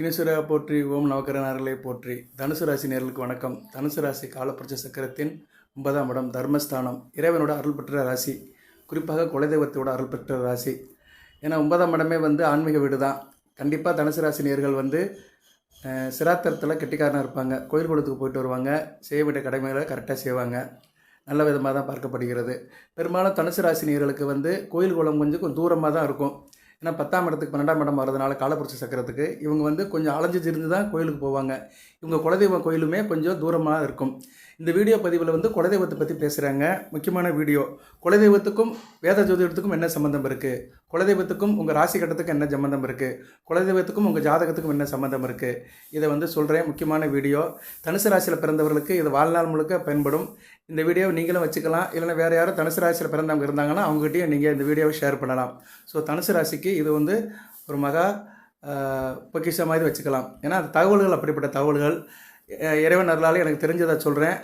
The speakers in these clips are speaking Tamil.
விக்னேஸ்வரா போற்றி, ஓம் நவக்கரநாரர்களே போற்றி. தனுசு ராசி நேயர்களுக்கு வணக்கம். தனுசு ராசி காலப்புரட்சி சக்கரத்தின் 9ஆம் இடம் தர்மஸ்தானம். இறைவனோட அருள் பெற்ற ராசி, குறிப்பாக குலதெய்வத்தோட அருள் பெற்ற ராசி. ஏன்னா 9ஆம் இடமே ஆன்மீக வீடு தான். கண்டிப்பாக தனுசு ராசி நேயர்கள் சிராத்தரத்தில் கெட்டிக்காரனாக இருப்பாங்க. கோயில் குளத்துக்கு போயிட்டு வருவாங்க, செய்ய வேண்டிய கடமைகளை கரெக்டாக செய்வாங்க. நல்ல விதமாக தான் பார்க்கப்படுகிறது. பெரும்பாலும் தனுசு ராசி நேயர்களுக்கு கோயில் குளம் கொஞ்சம் தூரமாக தான் இருக்கும். ஏன்னா 10ஆம் இடத்துக்கு 12ஆம் இடம் வரதுனால காலப்புரட்சி சக்கரத்துக்கு இவங்க கொஞ்சம் அலைஞ்சு திரிந்து தான் கோயிலுக்கு போவாங்க. இவங்க குலதெய்வம் கோயிலுமே கொஞ்சம் தூரமாக இருக்கும். இந்த வீடியோ பதிவில் குலதெய்வத்தை பற்றி பேசுகிறாங்க. முக்கியமான வீடியோ. குலதெய்வத்துக்கும் வேத ஜோதிடத்துக்கும் என்ன சம்மந்தம் இருக்குது, குலதெய்வத்துக்கும் உங்கள் ராசி கட்டத்துக்கும் என்ன சம்மந்தம் இருக்குது, குலதெய்வத்துக்கும் உங்கள் ஜாதகத்துக்கும் என்ன சம்மந்தம் இருக்குது, இதை சொல்கிறேன். முக்கியமான வீடியோ. தனுசு ராசியில் பிறந்தவர்களுக்கு இது வாழ்நாள் முழுக்க பயன்படும். இந்த வீடியோவை நீங்களும் வச்சுக்கலாம். இல்லைன்னா வேறு யாரும் தனுசு ராசியில் பிறந்தவங்க இருந்தாங்கன்னா அவங்ககிட்டயும் நீங்கள் இந்த வீடியோவை ஷேர் பண்ணலாம். ஸோ தனுசு ராசிக்கு இது ஒரு மகா பொக்கிஷம் மாதிரி வச்சுக்கலாம். ஏன்னா அந்த தகவல்கள் அப்படிப்பட்ட தகவல்கள் இறைவன் அருளால் எனக்கு தெரிஞ்சதை சொல்கிறேன்.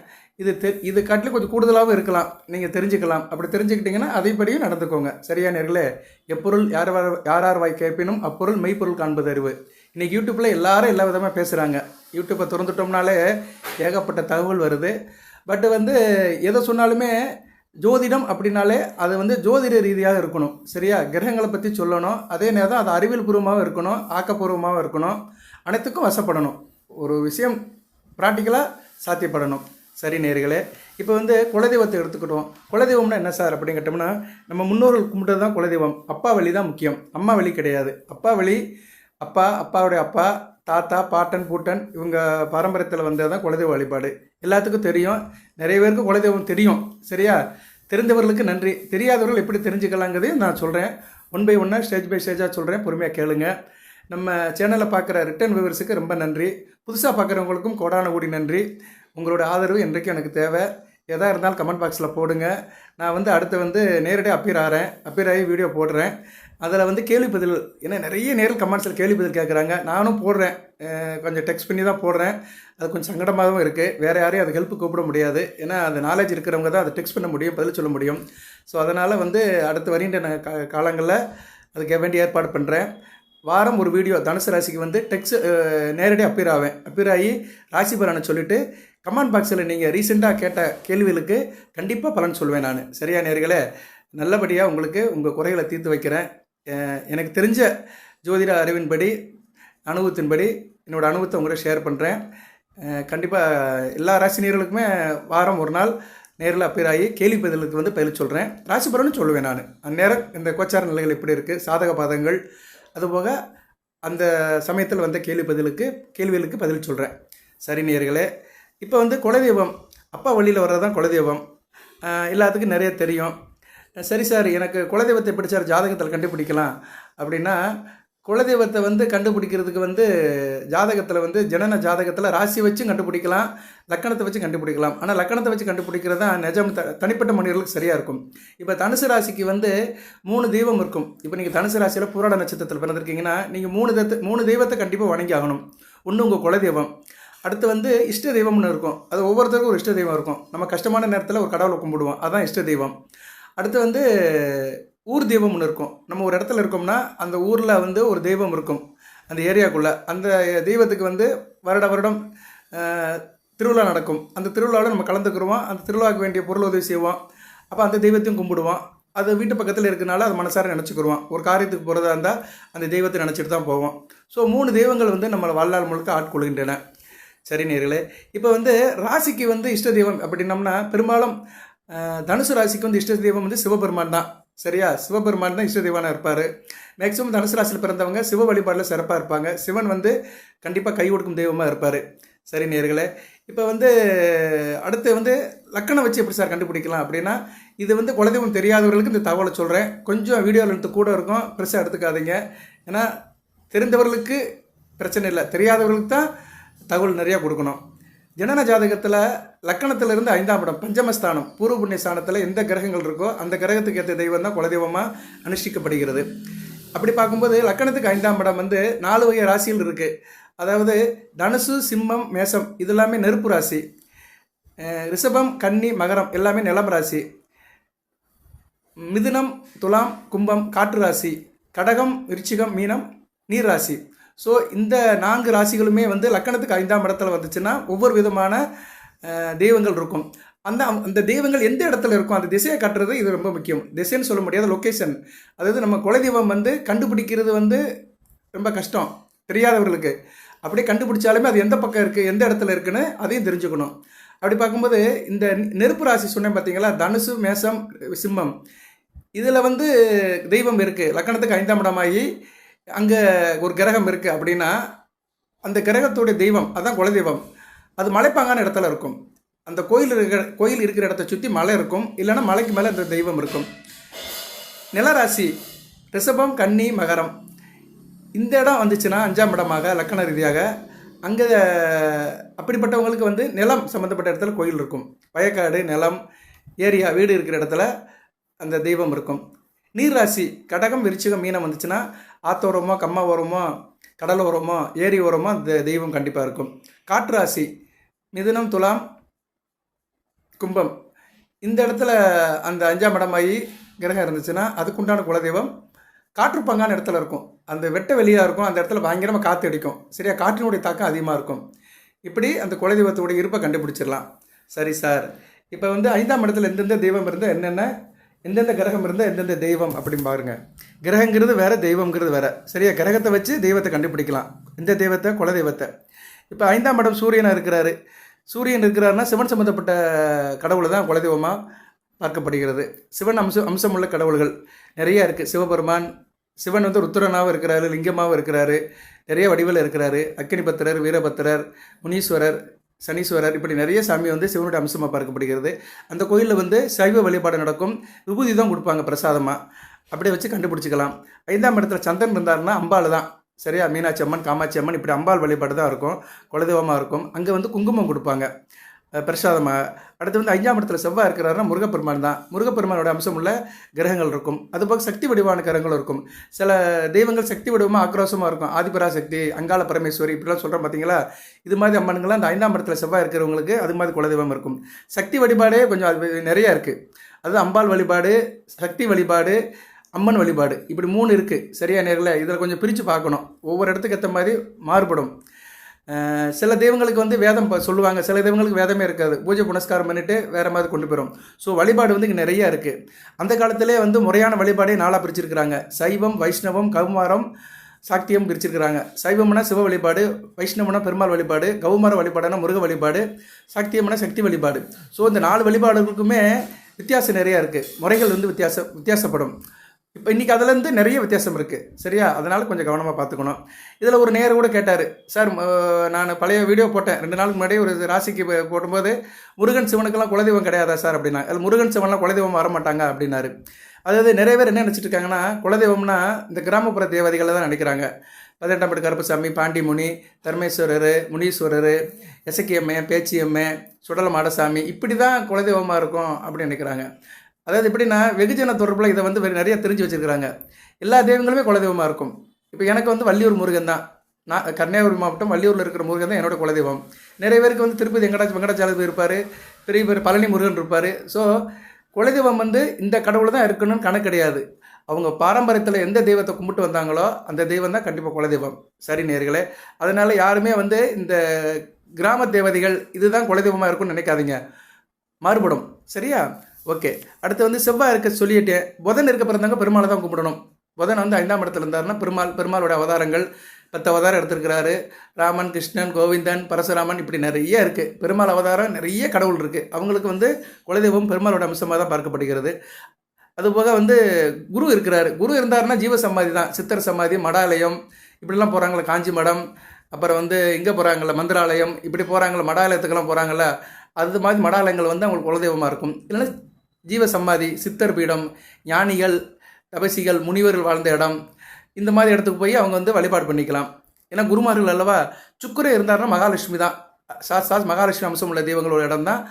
இது காட்டிலும் கொஞ்சம் கூடுதலாகவும் இருக்கலாம், நீங்கள் தெரிஞ்சுக்கலாம். அப்படி தெரிஞ்சுக்கிட்டிங்கன்னா அதைப்படியும் நடந்துக்கோங்க. சரியா நேர்களே? எப்பொருள் யார் வாய் கேட்பினும் அப்பொருள் மெய்ப்பொருள் காண்பது அறிவு. இன்றைக்கி யூடியூப்பில் எல்லாரும் எல்லா விதமாக பேசுகிறாங்க. யூடியூப்பை திறந்துட்டோம்னாலே ஏகப்பட்ட தகவல் வருது. பட் எதை சொன்னாலுமே ஜோதிடம் அப்படின்னாலே அது ஜோதிட ரீதியாக இருக்கணும். சரியா? கிரகங்களை பற்றி சொல்லணும். அதே நேரம் அது அறிவியல் பூர்வமாகவும் இருக்கணும், ஆக்கப்பூர்வமாகவும் இருக்கணும். அனைத்துக்கும் வசப்படணும். ஒரு விஷயம் ப்ராக்டிக்கலாக சாத்தியப்படணும். சரி நேயர்களே, இப்போ குலதெய்வத்தை எடுத்துக்கிட்டோம். குலதெய்வம்னா என்ன சார் அப்படின்னு கேட்டோம்னா, நம்ம முன்னோர்கள் கும்பிட்டது தான் குலதெய்வம். அப்பா வழி தான் முக்கியம், அம்மா வழி கிடையாது. அப்பா வழி, அப்பாவுடைய அப்பா, தாத்தா, பாட்டன், பூட்டன், இவங்க பாரம்பரியத்தில் வந்தது தான் குலதெய்வ வழிபாடு. எல்லாத்துக்கும் தெரியும். நிறைய பேருக்கு குலதெய்வம் தெரியும். சரியா? தெரிந்தவர்களுக்கு நன்றி. தெரியாதவர்கள் எப்படி தெரிஞ்சுக்கலாங்கிறதையும் நான் சொல்கிறேன். 1 by 1 ஸ்டேஜ் பை ஸ்டேஜாக சொல்கிறேன். பொறுமையாக கேளுங்க. நம்ம சேனலை பார்க்குற ரிட்டன் வியூவர்ஸுக்கு ரொம்ப நன்றி. புதுசாக பார்க்குறவங்களுக்கும் கோடான கோடி நன்றி. உங்களோட ஆதரவு என்றைக்கும் எனக்கு தேவை. எதாக இருந்தாலும் கமெண்ட் பாக்ஸில் போடுங்க. நான் அடுத்து நேரடியாக அப்பியர் ஆகி வீடியோ போடுறேன். அதில் கேள்வி பதில், ஏன்னா நிறைய நேரில் கமெண்ட்ஸில் கேள்வி பதில் கேட்குறாங்க. நானும் போடுறேன், கொஞ்சம் டெக்ஸ்ட் பண்ணி தான் போடுறேன். அது கொஞ்சம் சங்கடமாகவும் இருக்குது. வேறு யாரையும் அது ஹெல்ப்பு கூப்பிட முடியாது. ஏன்னா அது நாலேஜ் இருக்கிறவங்க தான் அதை டெக்ஸ்ட் பண்ண முடியும், பதில் சொல்ல முடியும். ஸோ அதனால் அடுத்து வருகின்ற நான் காலங்களில் அதுக்கு வேண்டிய ஏற்பாடு பண்ணுறேன். வாரம் ஒரு வீடியோ தனுசு ராசிக்கு டெக்ஸ்ட் நேரடியாக அப்பியர் ஆகி ராசி பலனை சொல்லிவிட்டு கமெண்ட் பாக்ஸில் நீங்கள் ரீசெண்டாக கேட்ட கேள்விகளுக்கு கண்டிப்பாக பலன் சொல்வேன் நான். சரியா நேயர்களே? நல்லபடியாக உங்களுக்கு உங்கள் குறைகளை தீர்த்து வைக்கிறேன். எனக்கு தெரிஞ்ச ஜோதிட அறிவின்படி, அனுபவத்தின்படி என்னோடய அனுபவத்தை உங்களோட ஷேர் பண்ணுறேன். கண்டிப்பாக எல்லா ராசினியர்களுக்குமே வாரம் ஒரு நாள் நேரில் அப்பியர் ஆகி கேள்வி பதிலுக்கு பதில் சொல்கிறேன். ராசி பலனும் சொல்லுவேன் நான். அந்நேரம் இந்த கோச்சார நிலைகள் எப்படி இருக்குது, சாதக பாதங்கள், அதுபோக அந்த சமயத்தில் கேள்விகளுக்கு பதில் சொல்கிறேன். சரி நேயர்களே, இப்போ குலதெய்வம், அப்பா வழியில் வர்றது தான் குலதெய்வம். எல்லாத்துக்கும் நிறைய தெரியும். சரி சார், எனக்கு குலதெய்வத்தை எப்படி சார் ஜாதகத்தில் கண்டுபிடிக்கலாம் அப்படின்னா, குலதெய்வத்தை கண்டுபிடிக்கிறதுக்கு ஜாதகத்தில் ஜனன ஜாதகத்தில் ராசி வச்சும் கண்டுபிடிக்கலாம், லக்கணத்தை வச்சு கண்டுபிடிக்கலாம். ஆனால் லக்கணத்தை வச்சு கண்டுபிடிக்கிறது தான் நிஜம், தனிப்பட்ட மனிதர்களுக்கு சரியாக இருக்கும். இப்போ தனுசு ராசிக்கு 3 தெய்வம் இருக்கும். இப்போ நீங்கள் தனுசு ராசியில் பூராட நட்சத்திரத்தில் பிறந்திருக்கீங்கன்னா நீங்கள் 3 தெய்வத்தை கண்டிப்பாக வணங்கி ஆகணும். ஒன்று உங்கள் குலதெய்வம், அடுத்து இஷ்ட தெய்வம்னு இருக்கும். அது ஒவ்வொருத்தருக்கும் ஒரு இஷ்ட தெய்வம் இருக்கும். நம்ம கஷ்டமான நேரத்தில் ஒரு கடவுளை கும்பிடுவோம், அதுதான் இஷ்ட தெய்வம். அடுத்து ஊர் தெய்வம் ஒன்று இருக்கும். நம்ம ஒரு இடத்துல இருக்கோம்னா அந்த ஊரில் ஒரு தெய்வம் இருக்கும் அந்த ஏரியாக்குள்ளே. அந்த தெய்வத்துக்கு வருடம் திருவிழா நடக்கும். அந்த திருவிழாவில் நம்ம கலந்துக்குருவோம். அந்த திருவிழாவுக்கு வேண்டிய பொருள் உதவி செய்வோம். அப்போ அந்த தெய்வத்தையும் கும்பிடுவோம். அது வீட்டு பக்கத்தில் இருக்கனால அது மனசார நினச்சிக்கிடுவோம். ஒரு காரியத்துக்கு போகிறதா இருந்தால் அந்த தெய்வத்தை நினச்சிட்டு தான் போவோம். ஸோ 3 தெய்வங்கள் நம்மளை வாழ்நாள் முழுக்க ஆட்கொள்கின்றன. சரி நேர்களே, இப்போ ராசிக்கு இஷ்ட தெய்வம் அப்படின்னம்னா பெரும்பாலும் தனுசு ராசிக்கு இஷ்ட தெய்வம் சிவபெருமான் தான். சரியா? சிவபெருமான் தான் இஷ்ட தெய்வமாக இருப்பார். மேக்ஸிமம் தனுசு ராசியில் பிறந்தவங்க சிவ வழிபாடில் சிறப்பாக இருப்பாங்க. சிவன் கண்டிப்பாக கை கொடுக்கும் தெய்வமாக இருப்பார். சரி நேர்களே, இப்போ அடுத்து லக்கணம் வச்சு எப்படி சார் கண்டுபிடிக்கலாம் அப்படின்னா, இது குலதெய்வம் தெரியாதவர்களுக்கு இந்த தகவலை சொல்கிறேன். கொஞ்சம் வீடியோவில் எடுத்து கூட இருக்கும், பெருசாக எடுத்துக்காதீங்க. ஏன்னா தெரிந்தவர்களுக்கு பிரச்சனை இல்லை, தெரியாதவர்களுக்கு தான் தகவல் நிறையா கொடுக்கணும். ஜனன ஜாதகத்தில் லக்கணத்திலிருந்து 5ஆம் இடம் பஞ்சமஸ்தானம், பூர்வ புண்ணிய ஸ்தானத்தில் எந்த கிரகங்கள் இருக்கோ அந்த கிரகத்துக்கு ஏற்ற தெய்வம் தான் குலதெய்வமாக அனுஷ்டிக்கப்படுகிறது. அப்படி பார்க்கும்போது லக்கணத்துக்கு 5ஆம் இடம் 4 வகை ராசியில் இருக்குது. அதாவது தனுசு, சிம்மம், மேசம் இது எல்லாமே நெருப்பு ராசி. ரிஷபம், கன்னி, மகரம் எல்லாமே நிலம் ராசி. மிதுனம், துலாம், கும்பம் காற்று ராசி. கடகம், விருச்சிகம், மீனம் நீர் ராசி. ஸோ இந்த 4 ராசிகளுமே வந்து லக்கணத்துக்கு 5ஆம் இடத்துல வந்துச்சுன்னா ஒவ்வொரு விதமான தெய்வங்கள் இருக்கும். அந்த தெய்வங்கள் எந்த இடத்துல இருக்கும் அந்த திசையை காட்டுறது இது ரொம்ப முக்கியம். திசைன்னு சொல்ல முடியாது, லொக்கேஷன். அதாவது நம்ம குலதெய்வம் வந்து கண்டுபிடிக்கிறது வந்து ரொம்ப கஷ்டம் தெரியாதவர்களுக்கு. அப்படியே கண்டுபிடிச்சாலுமே அது எந்த பக்கம் இருக்குது, எந்த இடத்துல இருக்குன்னு அதையும் தெரிஞ்சுக்கணும். அப்படி பார்க்கும்போது இந்த நெருப்பு ராசி சொன்னேன் பார்த்தீங்களா, தனுசு, மேசம், சிம்மம், இதில் வந்து தெய்வம் இருக்குது. லக்கணத்துக்கு 5ஆம் இடமாகி அங்கே ஒரு கிரகம் இருக்குது அப்படின்னா அந்த கிரகத்துடைய தெய்வம் அதான் குலதெய்வம். அது மலைப்பாங்கான இடத்துல இருக்கும். அந்த கோயில் இருக்கிற இடத்த சுற்றி மலை இருக்கும், இல்லைன்னா மலைக்கு மேலே அந்த தெய்வம் இருக்கும். நிலராசி ரிஷபம், கன்னி, மகரம், இந்த இடம் வந்துச்சுன்னா 5ஆம் இடமாக லக்கண ரீதியாக அங்கே அப்படிப்பட்டவங்களுக்கு வந்து நிலம் சம்மந்தப்பட்ட இடத்துல கோயில் இருக்கும். வயக்காடு, நிலம், ஏரியா, வீடு இருக்கிற இடத்துல அந்த தெய்வம் இருக்கும். நீர்ராசி கடகம், விருச்சிகம், மீனம் வந்துச்சுன்னா ஆத்தோரமோ, கம்மாவோரமோ, கடலோரமோ, ஏரி ஓரமோ அந்த தெய்வம் கண்டிப்பாக இருக்கும். காற்றாசி மிதுனம், துலாம், கும்பம், இந்த இடத்துல அந்த 5ஆம் இடமாகி கிரகம் இருந்துச்சுன்னா அதுக்குண்டான குலதெய்வம் காற்றுப்பங்கான இடத்துல இருக்கும். அந்த வெட்ட வெளியாக இருக்கும், அந்த இடத்துல பயங்கரமாக காற்று அடிக்கும். சரியா, காற்றினுடைய தாக்கம் அதிகமாக இருக்கும். இப்படி அந்த குலதெய்வத்துடைய இருப்பை கண்டுபிடிச்சிடலாம். சரி சார், இப்போ வந்து 5ஆம் இடத்துல எந்தெந்த தெய்வம் இருந்தால் எந்தெந்த கிரகம் இருந்தால் எந்தெந்த தெய்வம் அப்படின்னு பாருங்க. கிரகங்கிறது வேறு, தெய்வங்கிறது வேறு. சரியா, கிரகத்தை வச்சு தெய்வத்தை கண்டுபிடிக்கலாம். இந்த தெய்வத்தை, குலதெய்வத்தை. இப்போ 5ஆம் இடம் சூரியனாக இருக்கிறாரு. சூரியன் இருக்கிறாருன்னா சிவன் சம்மந்தப்பட்ட கடவுளை தான் குலதெய்வமாக பார்க்கப்படுகிறது. சிவன் அம்சமுள்ள கடவுள்கள் நிறைய இருக்குது. சிவன் வந்து ருத்ரனாகவும் இருக்கிறாரு, லிங்கமாகவும் இருக்கிறாரு, நிறைய வடிவில் இருக்கிறாரு. அக்கினிபத்திரர், வீரபத்திரர், முனீஸ்வரர், சனீஸ்வரர், இப்படி நிறைய சாமி வந்து சிவனுடைய அம்சமாக பார்க்கப்படுகிறது. அந்த கோயிலில் வந்து சைவ வழிபாடு நடக்கும். விபூதி தான் கொடுப்பாங்க பிரசாதமாக. அப்படியே வச்சு கண்டுபிடிச்சிக்கலாம். 5ஆம் இடத்துல சந்திரன் இருந்தாருன்னா அம்பாள் தான். சரியா, மீனாட்சி அம்மன், காமாட்சி அம்மன், இப்படி அம்பாள் வழிபாடு தான் இருக்கும், குலதெய்வமாக இருக்கும். அங்கே வந்து குங்குமம் கொடுப்பாங்க பிரசாதமாக. அடுத்து வந்து 5ஆம் இடத்துல செவ்வாய் இருக்கிறாருன்னா முருகப்பெருமான் தான். முருகப்பெருமானோட அம்சம் உள்ள கிரகங்கள் இருக்கும். அதுபோக சக்தி வடிவான கிரகங்களும் இருக்கும். சில தெய்வங்கள் சக்தி வடிவமாக ஆக்ரோஷமாக இருக்கும். ஆதிபராசக்தி, அங்காள பரமேஸ்வரி, இப்படிலாம் சொல்கிறோம் பார்த்தீங்களா. இது மாதிரி அம்மனுங்களாம் அந்த 5ஆம் இடத்துல செவ்வாய் இருக்கிறவங்களுக்கு அது மாதிரி குலதெய்வம் இருக்கும். சக்தி வழிபாடே கொஞ்சம் அது நிறையா இருக்குது. அது அம்பாள் வழிபாடு, சக்தி வழிபாடு, அம்மன் வழிபாடு, இப்படி 3 இருக்குது. சரியா நேரில் இதில் கொஞ்சம் பிரித்து பார்க்கணும். ஒவ்வொரு இடத்துக்கு ஏற்ற மாதிரி மாறுபடும். சில தெய்வங்களுக்கு வந்து வேதம் சொல்லுவாங்க, சில தெய்வங்களுக்கு வேதமே இருக்காது. பூஜை புனஸ்காரம் பண்ணிவிட்டு வேறு மாதிரி கொண்டு போயிடும். ஸோ வழிபாடு வந்து இங்கே நிறையா இருக்குது. அந்த காலத்திலே வந்து முறையான வழிபாடே 4ஆக பிரிச்சிருக்கிறாங்க. சைவம், வைஷ்ணவம், கௌமாரம், சாக்தியம் பிரிச்சிருக்கிறாங்க. சைவம்னா சிவ வழிபாடு, வைஷ்ணவனா பெருமாள் வழிபாடு, கௌமார வழிபாடுனா முருக வழிபாடு, சாக்தியம்னா சக்தி வழிபாடு. ஸோ இந்த 4 வழிபாடுகளுக்குமே வித்தியாசம் நிறையா இருக்குது. முறைகள் வந்து வித்தியாசப்படும். இப்போ இன்றைக்கி அதுலேருந்து நிறைய வித்தியாசம் இருக்குது. சரியா, அதனால் கொஞ்சம் கவனமாக பார்த்துக்கணும். இதில் ஒரு நேரம் கூட கேட்டார், சார் நான் பழைய வீடியோ போட்டேன் 2 நாளுக்கு முன்னாடி ஒரு ராசிக்கு போடும்போது, முருகன் சிவனுக்கெல்லாம் குலதெய்வம் கிடையாதா சார் அப்படின்னா. அது முருகன் சிவன்லாம் குலதெய்வம் வரமாட்டாங்க அப்படின்னாரு. அதாவது நிறைய பேர் என்ன நினச்சிட்டு இருக்காங்கன்னா, குலதெய்வம்னா இந்த கிராமப்புற தேவதைகளை தான் நினைக்கிறாங்க. 18ஆம் படி கருப்பசாமி, பாண்டிமுனி, தர்மேஸ்வரர், முனீஸ்வரர், எசக்கியம்மை, பேச்சியம்மை, சுடல மாடசாமி, இப்படி தான் குலதெய்வமாக இருக்கும் அப்படின்னு நினைக்கிறாங்க. அதாவது எப்படின்னா வெகுஜன தொடர்பில் இதை வந்து நிறைய தெரிஞ்சு வச்சுருக்கிறாங்க. எல்லா தெய்வங்களுமே குலதெய்வமாக இருக்கும். இப்போ எனக்கு வந்து வள்ளியூர் முருகன் தான். நான் கன்னியாகுமரி மாவட்டம் வள்ளியூரில் இருக்கிற முருகன் தான் என்னோடய குலதெய்வம். நிறைய பேருக்கு வந்து திருப்பதி வெங்கடாச்சலபதி இருப்பார், பெரிய பேர் பழனி முருகன் இருப்பார். ஸோ குலதெய்வம் வந்து இந்த கடவுள் தான் இருக்கணும்னு கணக்கு கிடையாது. அவங்க பாரம்பரியத்தில் எந்த தெய்வத்தை கும்பிட்டு வந்தாங்களோ அந்த தெய்வம் தான் கண்டிப்பாக குலதெய்வம். சரி நேர்களே, அதனால் யாருமே வந்து இந்த கிராம தேவதைகள் இதுதான் குலதெய்வமாக இருக்கும்னு நினைக்காதீங்க, மாறுபடும். சரியா, ஓகே. அடுத்து வந்து செவ்வாய் இருக்க சொல்லிட்டேன். புதன் இருக்க பிறந்தவங்க பெருமாளை தான் கும்பிடணும். புதன் வந்து 5ஆம் இடத்துல இருந்தாருன்னா பெருமாளோட அவதாரங்கள் 10 அவதாரம் எடுத்திருக்கிறாரு. ராமன், கிருஷ்ணன், கோவிந்தன், பரசுராமன், இப்படி நிறைய இருக்குது. பெருமாள் அவதாரம் நிறைய கடவுள் இருக்குது. அவங்களுக்கு வந்து குலதெய்வம் பெருமாளோட அம்சமாக தான் பார்க்கப்படுகிறது. அதுபோக வந்து குரு இருக்கிறாரு. குரு இருந்தாருன்னா ஜீவ சமாதி தான். சித்தர் சமாதி, மடாலயம், இப்படிலாம் போகிறாங்களே, காஞ்சி மடம், அப்புறம் வந்து இங்கே போகிறாங்கள மந்திராலயம், இப்படி போகிறாங்கள மடாலயத்துக்கெல்லாம் போகிறாங்கள, அது மாதிரி மடாலயங்கள் வந்து அவங்களுக்கு குலதெய்வமாக இருக்கும். இல்லைன்னா ஜீவ சமாதி, சித்தர் பீடம், ஞானிகள், தபசிகள், முனிவர்கள் வாழ்ந்த இடம், இந்த மாதிரி இடத்துக்கு போய் அவங்க வந்து வழிபாடு பண்ணிக்கலாம். ஏன்னா குருமார்கள் அல்லவா. சுக்கிரன் இருந்தாருன்னா மகாலட்சுமி தான். மகாலட்சுமி அம்சம் உள்ள தெய்வங்களோட இடம் தான்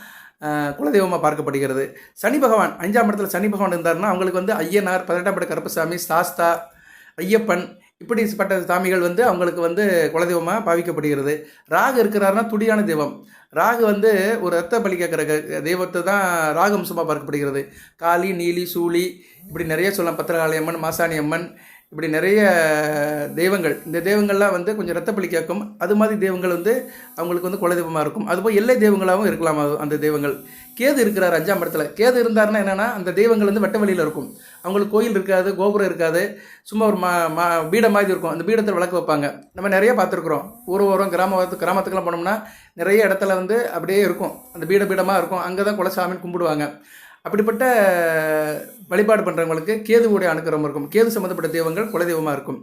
குலதெய்வமாக பார்க்கப்படுகிறது. சனி பகவான் 5ஆம் இடத்துல சனி பகவான் இருந்தாருன்னா அவங்களுக்கு வந்து ஐயனார், 18ஆம் படி கருப்பசாமி, சாஸ்தா, ஐயப்பன், இப்படிப்பட்ட சாமிகள் வந்து அவங்களுக்கு வந்து குலதெய்வமாக பாவிக்கப்படுகிறது. ராகு இருக்கிறாருன்னா துடியான தெய்வம். ராகு வந்து ஒரு ரத்த பலி கேட்குற தெய்வத்தை தான் ராகு அம்சமாக பார்க்கப்படுகிறது. காளி, நீலி, சூளி, இப்படி நிறைய சொல்லலாம். பத்திரகாளி அம்மன், மாசாணி அம்மன், இப்படி நிறைய தெய்வங்கள், இந்த தெய்வங்கள்லாம் வந்து கொஞ்சம் ரத்தப்பலி கேட்கும். அது மாதிரி தெய்வங்கள் வந்து அவங்களுக்கு வந்து குலதெய்வமாக இருக்கும். அதுபோல் எல்லை தெய்வங்களாகவும் இருக்கலாம் அந்த தெய்வங்கள். கேது இருக்கிறார் 5ஆம் இடத்துல. கேது இருந்தாருன்னா என்னென்னா, அந்த தெய்வங்கள் வந்து வெட்ட வழியில் இருக்கும். அவங்களுக்கு கோயில் இருக்காது, கோபுரம் இருக்காது, சும்மா ஒரு பீடம் மாதிரி இருக்கும். அந்த பீடத்தில் விளக்கு வைப்பாங்க. நம்ம நிறைய பார்த்துருக்குறோம். ஊர் கிராமத்துக்கெல்லாம் போனோம்னா நிறைய இடத்துல வந்து அப்படியே இருக்கும், அந்த பீடமாக இருக்கும். அங்கே தான் குலசாமின்னு கும்பிடுவாங்க. அப்படிப்பட்ட வழிபாடு பண்ணுறவங்களுக்கு கேதுவுடைய அனுக்கிரகம் இருக்கும். கேது சம்மந்தப்பட்ட தெய்வங்கள் குலதெய்வமாக இருக்கும்.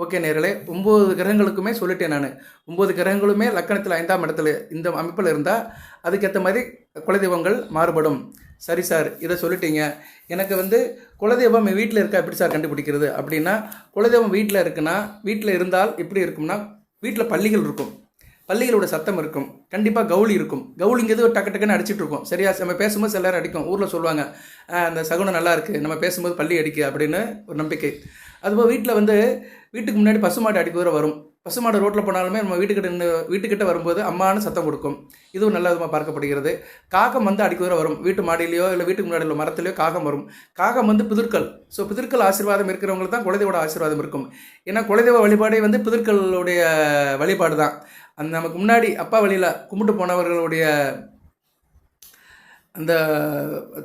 ஓகே நேர்களே, 9 கிரகங்களுக்குமே சொல்லிட்டேன் நான். 9 கிரகங்களுமே லக்கணத்தில் 5ஆம் இடத்துல இந்த அமைப்பில் இருந்தால் அதுக்கேற்ற மாதிரி குலதெய்வங்கள் மாறுபடும். சரி சார், இதை சொல்லிட்டீங்க. எனக்கு வந்து குலதெய்வம் வீட்டில் இருக்கா எப்படி சார் கண்டுபிடிக்கிறது அப்படின்னா, குலதெய்வம் வீட்டில் இருக்குன்னா, வீட்டில் இருந்தால் எப்படி இருக்கும்னா, வீட்டில் பள்ளிகள் இருக்கும், பள்ளிகளோட சத்தம் இருக்கும், கண்டிப்பாக கவுளி இருக்கும். கவுளிங்கிறது ஒரு டக்குன்னு அடிச்சுட்டு இருக்கும். சரியா, நம்ம பேசும்போது சில நேரம் அடிக்கும். ஊரில் சொல்லுவாங்க, அந்த சகுனம் நல்லா இருக்குது, நம்ம பேசும்போது பள்ளி அடிக்கு அப்படின்னு ஒரு நம்பிக்கை. அதுபோல் வீட்டில் வந்து வீட்டுக்கு முன்னாடி பசுமாடு அடிக்க வரும். பசுமாடு ரோட்டில் போனாலுமே நம்ம வீட்டுக்கிட்ட வரும்போது அம்மானு சத்தம் கொடுக்கும். இதுவும் நல்ல விதமாக பார்க்கப்படுகிறது. காகம் வந்து அடிக்க வரும். வீட்டு மாடியிலையோ இல்லை வீட்டுக்கு முன்னாடி உள்ள மரத்துலையோ காகம் வரும். காகம் வந்து பிதற்கள். ஸோ பிதற்கள் ஆசீர்வாதம் இருக்கிறவங்களுக்கு தான் குலதெய்வோட ஆசீர்வாதம் இருக்கும். ஏன்னா குலதெய்வ வழிபாடே வந்து பிதற்களுடைய வழிபாடு தான். அந்த நமக்கு முன்னாடி அப்பா வழியில் கும்பிட்டு போனவர்களுடைய அந்த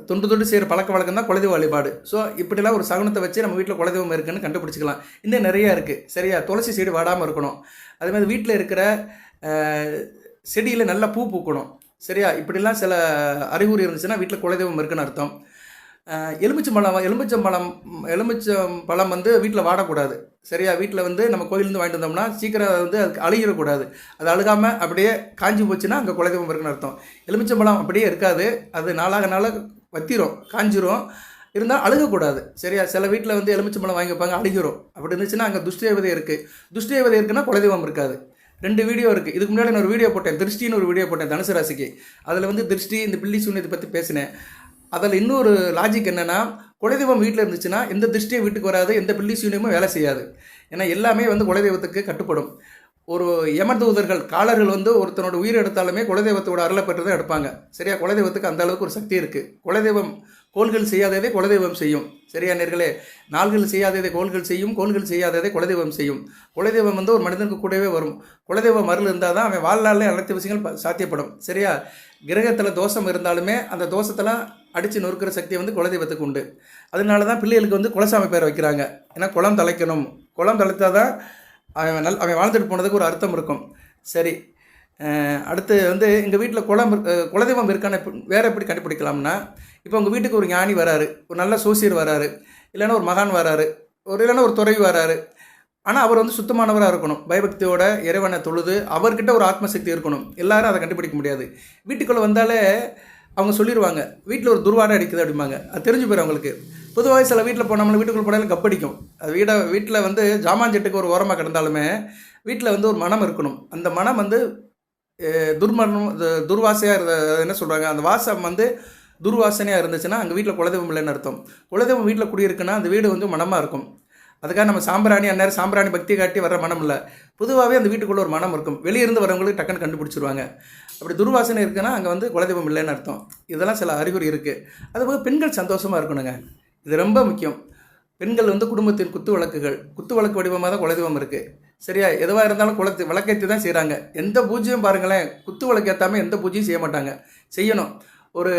தொண்டு செய்கிற பழக்க வழக்கம் தான் குலதெய்வ வழிபாடு. ஸோ இப்படிலாம் ஒரு சகுனத்தை வச்சு நம்ம வீட்டில் குலதெய்வம் இருக்குன்னு கண்டுபிடிச்சிக்கலாம். இன்னும் நிறையா இருக்குது. சரியா, துளசி செடி வாடாமல் இருக்கணும். அதேமாதிரி வீட்டில் இருக்கிற செடியில் நல்லா பூ பூக்கணும். சரியா, இப்படிலாம் சில அறிகுறி இருந்துச்சுன்னா வீட்டில் குலதெய்வம் இருக்குன்னு அர்த்தம். எலுமிச்சம்பழம் வந்து வீட்டில் வாடக்கூடாது. சரியா, வீட்டில் வந்து நம்ம கோயிலேருந்து வாங்கிட்டு வந்தோம்னா சீக்கிரம் வந்து அதுக்கு அழுகிடக்கூடாது. அது அழுகாமல் அப்படியே காஞ்சி போச்சுன்னா அங்கே குலதெய்வம் இருக்குன்னு அர்த்தம். எலுமிச்சம்பழம் அப்படியே இருக்காது, அது நாளாக வத்திரும், காஞ்சிரும். இருந்தால் அழுகக்கூடாது. சரியா, சில வீட்டில் வந்து எலுமிச்சம்பழம் வாங்கி வைப்பாங்க, அழுகிரும். அப்படி இருந்துச்சுன்னா அங்கே துஷ்டேவதை இருக்குது. துஷ்டேவதை இருக்குன்னா குலதெய்வம் இருக்காது. 2 வீடியோ இருக்குது. இதுக்கு முன்னாடி நான் ஒரு வீடியோ போட்டேன், திருஷ்டின்னு ஒரு வீடியோ போட்டேன் தனுசு ராசிக்கு. அதில் வந்து திருஷ்டி, இந்த பில்லி சூன்யத்தை பற்றி பேசினேன். அதில் இன்னொரு லாஜிக் என்னென்னா, குலதெய்வம் வீட்டில் இருந்துச்சுன்னா எந்த திருஷ்டியும் வீட்டுக்கு வராது, எந்த பில்லி சூன்யமும் வேலை செய்யாது. ஏன்னா எல்லாமே வந்து குலதெய்வத்துக்கு கட்டுப்படும். ஒரு யமதூதர்கள் காலர்கள் வந்து ஒருத்தனோட உயிர் எடுத்தாலுமே குலதெய்வத்தோட அருளை பெற்று தான் எடுப்பாங்க. சரியா, குலதெய்வத்துக்கு அந்த அளவுக்கு ஒரு சக்தி இருக்குது. குலதெய்வம் கோள்கள் செய்யாததே குலதெய்வம் செய்யும். சரியா நேர்களே, நாள்கள் செய்யாததை கோள்கள் செய்யும், கோள்கள் செய்யாததை குலதெய்வம் செய்யும். குலதெய்வம் வந்து ஒரு மனிதனுக்கு கூடவே வரும். குலதெய்வம் அருள் இருந்தால் தான் அவன் வாழ்நாளில் அனைத்து விஷயங்கள் சாத்தியப்படும். சரியா, கிரகத்தில் தோஷம் இருந்தாலுமே அந்த தோஷத்தெல்லாம் அடித்து நொறுக்கிற சக்தி வந்து குலதெய்வத்துக்கு உண்டு. அதனால தான் பிள்ளைகளுக்கு வந்து குலசாமி பேர் வைக்கிறாங்க. ஏன்னா குளம் தலைக்கணும், குளம் தலைத்தால் தான் அவன் வாழ்ந்துட்டு போனதுக்கு ஒரு அர்த்தம் இருக்கும். சரி, அடுத்து வந்து எங்கள் வீட்டில் குலதெய்வம் இருக்கான வேறு எப்படி கண்டுபிடிக்கலாம்னா, இப்போ உங்கள் வீட்டுக்கு ஒரு ஞானி வராரு, ஒரு நல்ல சோசியர் வராரு, இல்லைன்னா ஒரு மகான் வராரு, இல்லைன்னா ஒரு துறவி வராரு. ஆனால் அவர் வந்து சுத்தமானவராக இருக்கணும், பயபக்தியோட இறைவனை தொழுது அவர்கிட்ட ஒரு ஆத்மசக்தி இருக்கணும். எல்லாரும் அதை கண்டுபிடிக்க முடியாது. வீட்டுக்குள்ளே வந்தாலே அவங்க சொல்லிடுவாங்க, வீட்டில் ஒரு துர்வாடை அடிக்குது அப்படிம்பாங்க. அது தெரிஞ்சு போயிடும் அவங்களுக்கு. பொதுவாக சில வீட்டில் போனோம்னா வீட்டுக்குள்ளே போனாலும் கப்படிக்கும். அது வீட்டில் வந்து ஜாமான் செட்டுக்கு ஒரு ஓரமாக கிடந்தாலுமே வீட்டில் வந்து ஒரு மனம் இருக்கணும். அந்த மனம் வந்து துர்வாசையாக என்ன சொல்கிறாங்க, அந்த வாசம் வந்து துர்வாசனையாக இருந்துச்சுன்னா அங்கே வீட்டில் குலதெய்வம் இல்லைன்னு அர்த்தம். குலதெய்வம் வீட்டில் குடியிருக்குன்னா அந்த வீடு வந்து மனமாக இருக்கும். அதுக்காக நம்ம சாம்பிராணி அந்நேரம் சாம்பிராணி பக்தி காட்டி வர்ற மனம் இல்லை. பொதுவாகவே அந்த வீட்டுக்குள்ளே ஒரு மனம் இருக்கும். வெளியிருந்து வரவங்களுக்கு டக்குன்னு கண்டுபிடிச்சிருவாங்க. அப்படி துர்வாசனை இருக்குன்னா அங்கே வந்து குலதெய்வம் இல்லைன்னு அர்த்தம். இதெல்லாம் சில அறிகுறி இருக்குது. அதுபோக பெண்கள் சந்தோஷமாக இருக்கணுங்க, இது ரொம்ப முக்கியம். பெண்கள் வந்து குடும்பத்தின் குத்து விளக்கு வடிவமாக தான் குலதெய்வம் இருக்குது. சரியா, எதுவாக இருந்தாலும் விளக்கேற்றி தான் செய்கிறாங்க. எந்த பூஜையும் பாருங்களேன், குத்து விளக்கு ஏற்றாமல் எந்த பூஜையும் செய்ய மாட்டாங்க. செய்யணும். ஒரு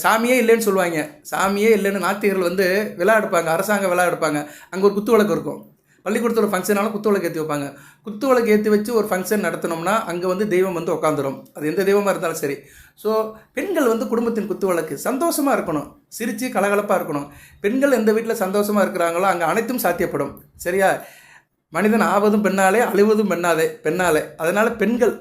சாமியே இல்லைன்னு சொல்லுவாங்க. சாமியே இல்லைன்னு நாத்திகர்கள் வந்து விழா எடுப்பாங்க, அரசாங்க விழா எடுப்பாங்க. அங்கே ஒரு குத்து விளக்கு இருக்கும். பள்ளிக்கூடத்தில் ஒரு ஃபங்க்ஷனாலும் குத்து விளக்கு ஏற்றி வைப்பாங்க. குத்து விளக்கு ஏற்றி வச்சு ஒரு ஃபங்க்ஷன் நடத்தினோம்னா அங்கே வந்து தெய்வம் வந்து உட்காந்துரும். அது எந்த தெய்வமாக இருந்தாலும் சரி. ஸோ பெண்கள் வந்து குடும்பத்தின் குத்து விளக்கு, சந்தோஷமாக இருக்கணும், சிரித்து கலகலப்பாக இருக்கணும். பெண்கள் எந்த வீட்டில் சந்தோஷமாக இருக்கிறாங்களோ அங்கே அனைத்தும் சாத்தியப்படும். சரியா, மனிதன் ஆவதும் பெண்ணாலே, அழிவதும் பெண்ணாலே. அதனால் பெண்கள்,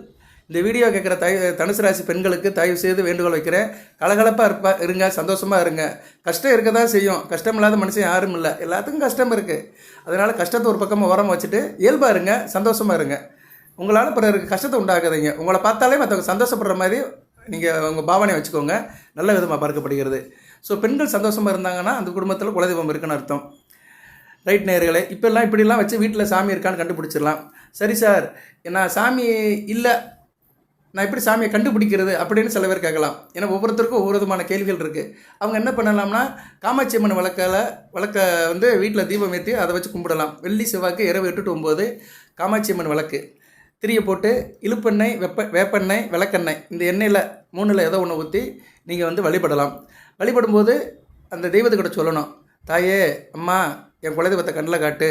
இந்த வீடியோ கேட்குற தனுசு ராசி பெண்களுக்கு தயவு செய்து வேண்டுகோள் வைக்கிறேன். கலகலப்பாக இருங்க, சந்தோஷமாக இருங்க. கஷ்டம் இருக்க தான் செய்யும், கஷ்டம் இல்லாத மனுஷன் யாரும் இல்லை. எல்லாத்துக்கும் கஷ்டம் இருக்குது. அதனால் கஷ்டத்தை ஒரு பக்கமாக ஓரமாக வச்சுட்டு இயல்பாக இருங்க, சந்தோஷமாக இருங்க. உங்களால் பிறருக்கு கஷ்டத்தை உண்டாக்குறீங்க. உங்களை பார்த்தாலே மற்றவங்க சந்தோஷப்படுற மாதிரி நீங்கள் உங்கள் பாவனையை வச்சுக்கோங்க. நல்ல விதமாக பார்க்கப்படுகிறது. ஸோ பெண்கள் சந்தோஷமாக இருந்தாங்கன்னா அந்த குடும்பத்தில் குலதெய்வம் இருக்குன்னு அர்த்தம். ரைட் நேயர்களே, இப்படிலாம் வச்சு வீட்டில் சாமி இருக்கான்னு கண்டுபிடிச்சிடலாம். சரி சார், நான் சாமி இல்லை நான் எப்படி சாமியை கண்டுபிடிக்கிறது அப்படின்னு சில பேர் கேட்கலாம். ஏன்னா ஒவ்வொருத்தருக்கும் ஒவ்வொரு விதமான கேள்விகள் இருக்குது. அவங்க என்ன பண்ணலாம்னா, காமாட்சி அம்மன் விளக்க வந்து வீட்டில் தீபம் ஏற்றி அதை வச்சு கும்பிடலாம். வெள்ளி செவ்வாய்க்கு இரவு 8 to 9 காமாட்சி அம்மன் விளக்கு திரியை போட்டு இழுப்பெண்ணெய், வேப்பெண்ணெய், விளக்கெண்ணெய் இந்த எண்ணெயில் 3ல் ஏதோ ஒன்று ஊற்றி நீங்கள் வந்து வழிபடலாம். வழிபடும்போது அந்த தெய்வத்துக்கிட்ட சொல்லணும், தாயே அம்மா என் குலதெய்வத்தை கண்ணில் காட்டு,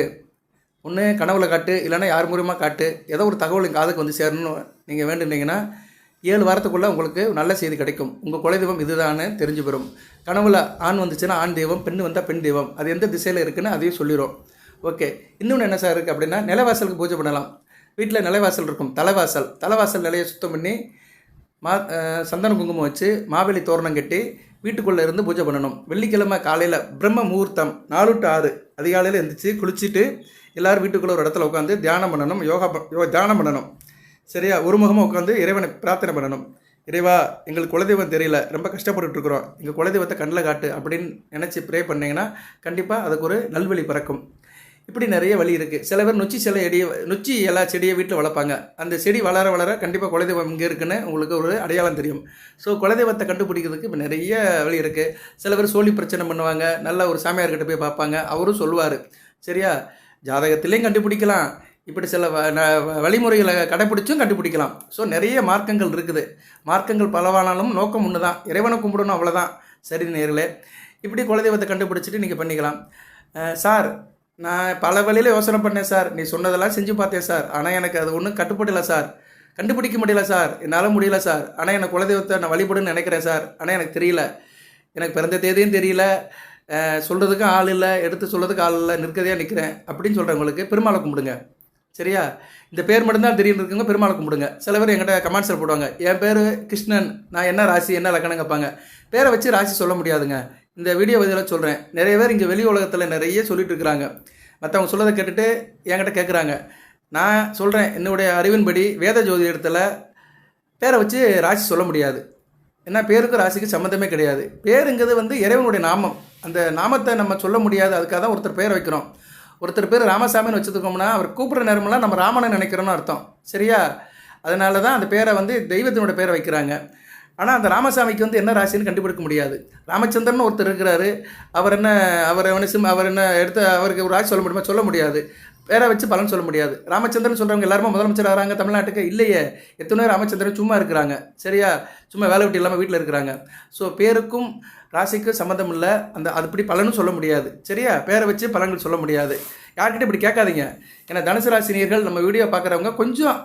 ஒன்று கனவுல காட்டு, இல்லைன்னா யார் மூலியமாக காட்டு, ஏதோ ஒரு தகவல் எங்கள் காதுக்கு வந்து சேரணும்னு நீங்கள் வேண்டுனீங்கன்னா 7 வாரத்துக்குள்ளே உங்களுக்கு நல்ல செய்தி கிடைக்கும். உங்கள் குலதெய்வம் இதுதான்னு தெரிஞ்சு பெறும். கனவுல ஆண் வந்துச்சுன்னா ஆண் தெய்வம், பெண் வந்தால் பெண் தெய்வம், அது எந்த திசையில் இருக்குன்னு அதையும் சொல்லிடும். ஓகே, இன்னொன்று என்ன சார் இருக்குது அப்படின்னா, நிலைவாசலுக்கு பூஜை பண்ணலாம். வீட்டில் நிலைவாசல் இருக்கும், தலைவாசல் நிலையை சுத்தம் பண்ணி சந்தன குங்குமம் வச்சு மாவேலி தோரணம் கட்டி வீட்டுக்குள்ளே இருந்து பூஜை பண்ணணும். வெள்ளிக்கிழமை காலையில் பிரம்ம முகூர்த்தம் 4 to 6 அதிகாலையில் எழுந்திரிச்சு குளிச்சுட்டு எல்லோரும் வீட்டுக்குள்ளே ஒரு இடத்துல உட்காந்து தியானம் பண்ணணும், தியானம் பண்ணணும். சரியா, ஒரு முகமாக உட்காந்து இறைவனை பிரார்த்தனை பண்ணணும். இறைவா, எங்களுக்கு குலதெய்வம் தெரியல, ரொம்ப கஷ்டப்பட்டுருக்குறோம், எங்கள் குலதெய்வத்தை கண்ணில் காட்டு அப்படின்னு நினச்சி ப்ரே பண்ணிங்கன்னா கண்டிப்பாக அதுக்கு ஒரு நல்வழி பிறக்கும். இப்படி நிறைய வழி இருக்குது. சில பேர் நொச்சி இலை செடியை வீட்டில் வளர்ப்பாங்க. அந்த செடி வளர கண்டிப்பாக குலதெய்வம் இங்கே இருக்குன்னு உங்களுக்கு ஒரு அடையாளம் தெரியும். ஸோ குலதெய்வத்தை கண்டுபிடிக்கிறதுக்கு இப்போ நிறைய வழி இருக்குது. சில பேர் சோழி பிரச்சனை பண்ணுவாங்க, நல்ல ஒரு சாமியார்கிட்ட போய் பார்ப்பாங்க, அவரும் சொல்லுவார். சரியா, ஜாதகத்திலையும் கண்டுபிடிக்கலாம், இப்படி சில வழிமுறைகளை கடைப்பிடிச்சும் கண்டுபிடிக்கலாம். ஸோ நிறைய மார்க்கங்கள் இருக்குது. மார்க்கங்கள் பலவானாலும் நோக்கம் ஒன்று தான், இறைவனை கும்பிடணும், அவ்வளோதான். சரி நேர்களே, இப்படி குலதெய்வத்தை கண்டுபிடிச்சிட்டு நீங்கள் பண்ணிக்கலாம். சார், நான் பல வழியில் யோசனை பண்ணேன் சார், நீ சொன்னதெல்லாம் செஞ்சு பார்த்தேன் சார், ஆனால் எனக்கு அது ஒன்றும் கட்டுப்படலை சார், கண்டுபிடிக்க முடியல சார், என்னால் முடியல சார், ஆனால் எனக்கு குலதெய்வத்தை நான் வழிபடுன்னு நினைக்கிறேன் சார், ஆனால் எனக்கு தெரியல, எனக்கு பிறந்த தேதியும் தெரியல, சொல்கிறதுக்கும் ஆள் இல்லை, எடுத்து சொல்கிறதுக்கு ஆள் இல்லை, நிற்கதையாக நிற்கிறேன் அப்படின்னு சொல்கிறவங்களுக்கு பெருமாளை கும்பிடுங்க. சரியா, இந்த பேர் மட்டும்தான் தெரியும் இருக்குங்க, பெருமாளை கும்பிடுங்க. சில பேர் என்கிட்ட கமெண்ட்ஸில் போடுவாங்க, என் பேர் கிருஷ்ணன், நான் என்ன ராசி என்ன லக்கணம் கேட்பாங்க. பேரை வச்சு ராசி சொல்ல முடியாதுங்க. இந்த வீடியோ இதில் சொல்கிறேன். நிறைய பேர் இங்கே வெளி உலகத்தில் நிறைய சொல்லிட்டு இருக்கிறாங்க. மற்றவங்க சொல்லதை கேட்டுட்டு என்கிட்ட கேட்குறாங்க. நான் சொல்கிறேன், என்னுடைய அறிவின்படி வேத ஜோதிடத்தில் பேரை வச்சு ராசி சொல்ல முடியாது. ஏன்னா பேருக்கு ராசிக்கு சம்மந்தமே கிடையாது. பேருங்கிறது வந்து இறைவனுடைய நாமம். அந்த நாமத்தை நம்ம சொல்ல முடியாது. அதுக்காக தான் ஒருத்தர் பேரை வைக்கிறோம். ஒருத்தர் பேர் ராமசாமின்னு வச்சுருக்கோம்னா அவர் கூப்பிட்ற நேரமெல்லாம் நம்ம ராமனை நினைக்கிறோன்னு அர்த்தம். சரியா, அதனால தான் அந்த பேரை வந்து தெய்வத்தினோட பேரை வைக்கிறாங்க. ஆனால் அந்த ராமசாமிக்கு வந்து என்ன ராசின்னு கண்டுபிடிக்க முடியாது. ராமச்சந்திரன் ஒருத்தர் இருக்கிறாரு, அவர் என்ன எடுத்து அவருக்கு ஒரு ராசி சொல்ல முடியுமா? சொல்ல முடியாது. பேரை வச்சு பலன் சொல்ல முடியாது. ராமச்சந்திரன் சொல்கிறவங்க எல்லாருமே முதலமைச்சர் ஆகிறாங்க தமிழ்நாட்டுக்கு? இல்லையே, எத்தனையோ ராமச்சந்திரன் சும்மா இருக்கிறாங்க. சரியா, சும்மா வேலை விட்டு இல்லாமல் வீட்டில் இருக்கிறாங்க. ஸோ பேருக்கும் ராசிக்கும் சம்மந்தம் இல்லை. அதுபடி பலனும் சொல்ல முடியாது. சரியா, பேரை வச்சு பலன்கள் சொல்ல முடியாது. யார்கிட்ட இப்படி கேட்காதீங்க. ஏன்னா தனுசு ராசினியர்கள் நம்ம வீடியோ பார்க்குறவங்க கொஞ்சம்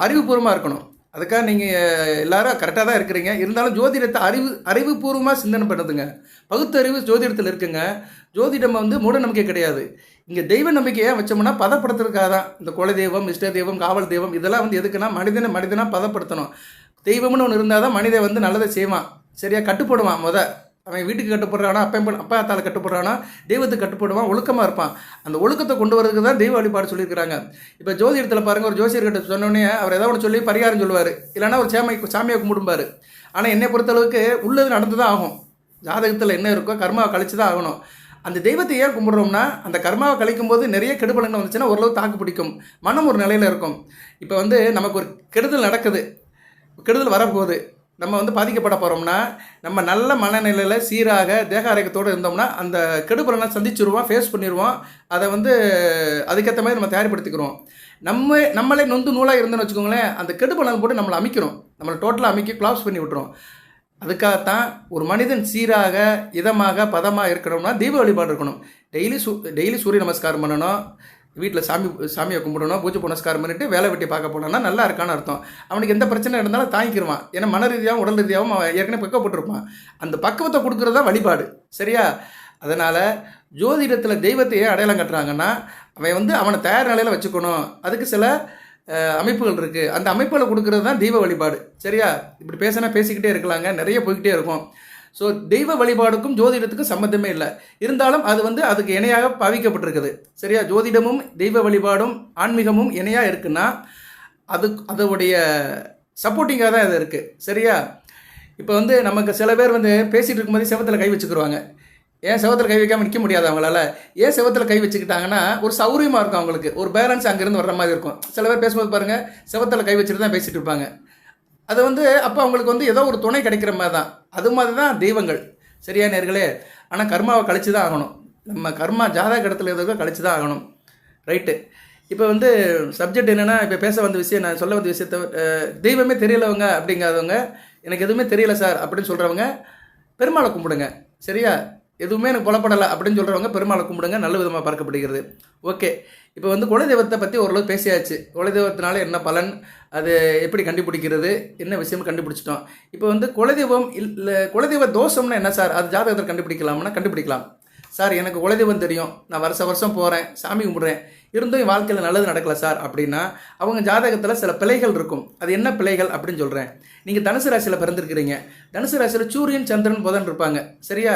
அறிவுபூர்வமாக இருக்கணும். அதுக்காக நீங்கள் எல்லாரும் கரெக்டாக தான் இருக்கிறீங்க. இருந்தாலும் ஜோதிடத்தை அறிவுபூர்வமாக சிந்தனை பண்ணுதுங்க. பகுத்தறிவு ஜோதிடத்தில் இருக்குங்க. ஜோதிடம் வந்து மூட நம்பிக்கை கிடையாது. இங்கே தெய்வ நம்பிக்கையாக வச்சோம்னா பதப்படுத்துறதுக்காக தான். இந்த குல தெய்வம், இஷ்ட தெய்வம், காவல் தெய்வம் இதெல்லாம் வந்து எதுக்குன்னா மனிதனாக பதப்படுத்தணும். தெய்வம்னு ஒன்று இருந்தால் தான் மனிதன் வந்து நல்லதை செய்வான். சரியா, கட்டுப்படுவான். அவன் வீட்டுக்கு கட்டுப்படுறானா, அப்பா தால கட்டுப்படுறானா, தெய்வத்துக்கு கட்டுப்படுவான், ஒழுக்கமாக இருப்பான். அந்த ஒழுக்கத்தை கொண்டு வரதுக்கு தான் தெய்வ வழிபாடு சொல்லியிருக்கிறாங்க. இப்போ ஜோதிடத்தில் பாருங்கள், ஒரு ஜோசியர்கிட்ட சொன்னோடனே அவர் ஏதாவது ஒன்று சொல்லி பரிகாரம் சொல்லுவார், இல்லைன்னா ஒரு சாமியை கும்பிடும்பார். ஆனால் என்னை பொறுத்தளவுக்கு உள்ளது நடந்து தான் ஆகும். ஜாதகத்தில் என்ன இருக்கோ கர்மாவை கழிச்சு தான் ஆகணும். அந்த தெய்வத்தை ஏன் கும்பிட்றோம்னா, அந்த கர்மாவை கழிக்கும் போது நிறைய கெடுபலங்கள் வந்துச்சுன்னா ஓரளவு தாக்கு பிடிக்கும், மனம் ஒரு நிலையில் இருக்கும். இப்போ வந்து நமக்கு ஒரு கெடுதல் நடக்குது, கெடுதல் வரப்போகுது, நம்ம வந்து பாதிக்கப்பட போகிறோம்னா நம்ம நல்ல மனநிலையில் சீராக தேக ஆரோக்கியத்தோடு இருந்தோம்னா அந்த கெடுபலனை சந்திச்சிருவோம், ஃபேஸ் பண்ணிடுவோம். அதை வந்து அதுக்கேற்ற மாதிரி நம்ம தயார்படுத்திக்கிறோம். நம்மளே நொந்து நூலாக இருந்தோன்னு வச்சுக்கோங்களேன், அந்த கெடுபலன் போட்டு நம்மளை அமைக்கிறோம், நம்மளை டோட்டலாக அமைக்கி க்ளாப்ஸ் பண்ணி விட்டுரும். அதுக்காகத்தான் ஒரு மனிதன் சீராக இதமாக பதமாக இருக்கணும்னா தெய்வ வழிபாடு இருக்கணும். டெய்லி சூரிய நமஸ்காரம் பண்ணணும், வீட்டில் சாமியை கும்பிடணும், பூஜை புனஸ்காரம் பண்ணிட்டு வேலை வெட்டி பார்க்க போனோம்னா நல்லா இருக்கான்னு அர்த்தம். அவனுக்கு எந்த பிரச்சனை இருந்தாலும் தாங்கிக்கிடுவான். ஏன்னா மன ரீதியாகவும் உடல் ரீதியாகவும் அவன் ஏற்கனவே பக்கப்பட்டிருப்பான். அந்த பக்குவத்தை கொடுக்குறது தான் வழிபாடு. சரியா, அதனால் ஜோதிடத்தில் தெய்வத்தையே அடையாளம் கட்டுறாங்கன்னா அவன் வந்து அவனை தயார் நிலையில் வச்சுக்கணும். அதுக்கு சில அமைப்புகள் இருக்குது. அந்த அமைப்புகளை கொடுக்குறது தான் தெய்வ வழிபாடு. சரியா, இப்படி பேசிக்கிட்டே இருக்கலாங்க, நிறைய போய்கிட்டே இருக்கும். ஸோ தெய்வ வழிபாடுக்கும் ஜோதிடத்துக்கும் சம்மந்தமே இல்லை. இருந்தாலும் அது வந்து அதுக்கு இணையாக பாவிக்கப்பட்டிருக்குது. சரியா, ஜோதிடமும் தெய்வ வழிபாடும் ஆன்மீகமும் இணையாக இருக்குன்னா அதோடைய சப்போர்ட்டிங்காக தான் இது இருக்குது. சரியா, இப்போ வந்து நமக்கு சில பேர் வந்து பேசிகிட்டு இருக்கும்போது செவத்தில் கை வச்சுக்கிடுவாங்க. ஏன் செவத்தில் கை வைக்காமல் நிற்க முடியாது அவங்களால? ஏன் செவத்தில் கை வச்சுக்கிட்டாங்கன்னா ஒரு சௌரியமாக இருக்கும், அவங்களுக்கு ஒரு பேலன்ஸ் அங்கேருந்து வர்ற மாதிரி இருக்கும். சில பேர் பேசும்போது பாருங்கள், செவத்தில் கை வச்சுட்டு தான் பேசிகிட்டு இருப்பாங்க. அது வந்து அப்போ அவங்களுக்கு வந்து ஏதோ ஒரு துணை கிடைக்கிற மாதிரி தான். அது மாதிரி தான் தெய்வங்கள். சரியா நேர்களே? ஆனால் கர்மாவை கழிச்சு தான் ஆகணும். நம்ம கர்மா ஜாதக இடத்துல எதுக்கோ கழிச்சு தான் ஆகணும். ரைட்டு. இப்போ வந்து சப்ஜெக்ட் என்னென்னா, இப்போ பேச வந்த விஷயம், நான் சொல்ல வந்த விஷயத்த தெய்வமே தெரியலவங்க அப்படிங்காதவங்க, எனக்கு எதுவுமே தெரியல சார் அப்படின்னு சொல்கிறவங்க பெருமாளை கும்பிடுங்க. சரியா? எதுவுமே எனக்கு புலப்படலை அப்படின்னு சொல்கிறவங்க பெருமாளை கும்பிடுங்க, நல்ல விதமாக பார்க்கப்படுகிறது. ஓகே. இப்போ வந்து குலதெய்வத்தை பற்றி ஓரளவு பேசியாச்சு. குலதெய்வத்தினால என்ன பலன், அது எப்படி கண்டுபிடிக்கிறது, என்ன விஷயம் கண்டுபிடிச்சிட்டோம். இப்போ வந்து குலதெய்வம் இல்லை, குலதெய்வ தோஷம்னா என்ன சார், அது ஜாதகத்தில் கண்டுபிடிக்கலாம்னா கண்டுபிடிக்கலாம். சார் எனக்கு குலதெய்வம் தெரியும், நான் வருஷம் போகிறேன், சாமி கும்பிட்றேன், இருந்தும் என் வாழ்க்கையில் நல்லது நடக்கலை சார் அப்படின்னா அவங்க ஜாதகத்தில் சில பிழைகள் இருக்கும். அது என்ன பிழைகள் அப்படின்னு சொல்கிறேன். நீங்கள் தனுசு ராசியில் பிறந்திருக்கிறீங்க. தனுசு ராசியில் சூரியன் சந்திரன் புதன் இருப்பாங்க. சரியா?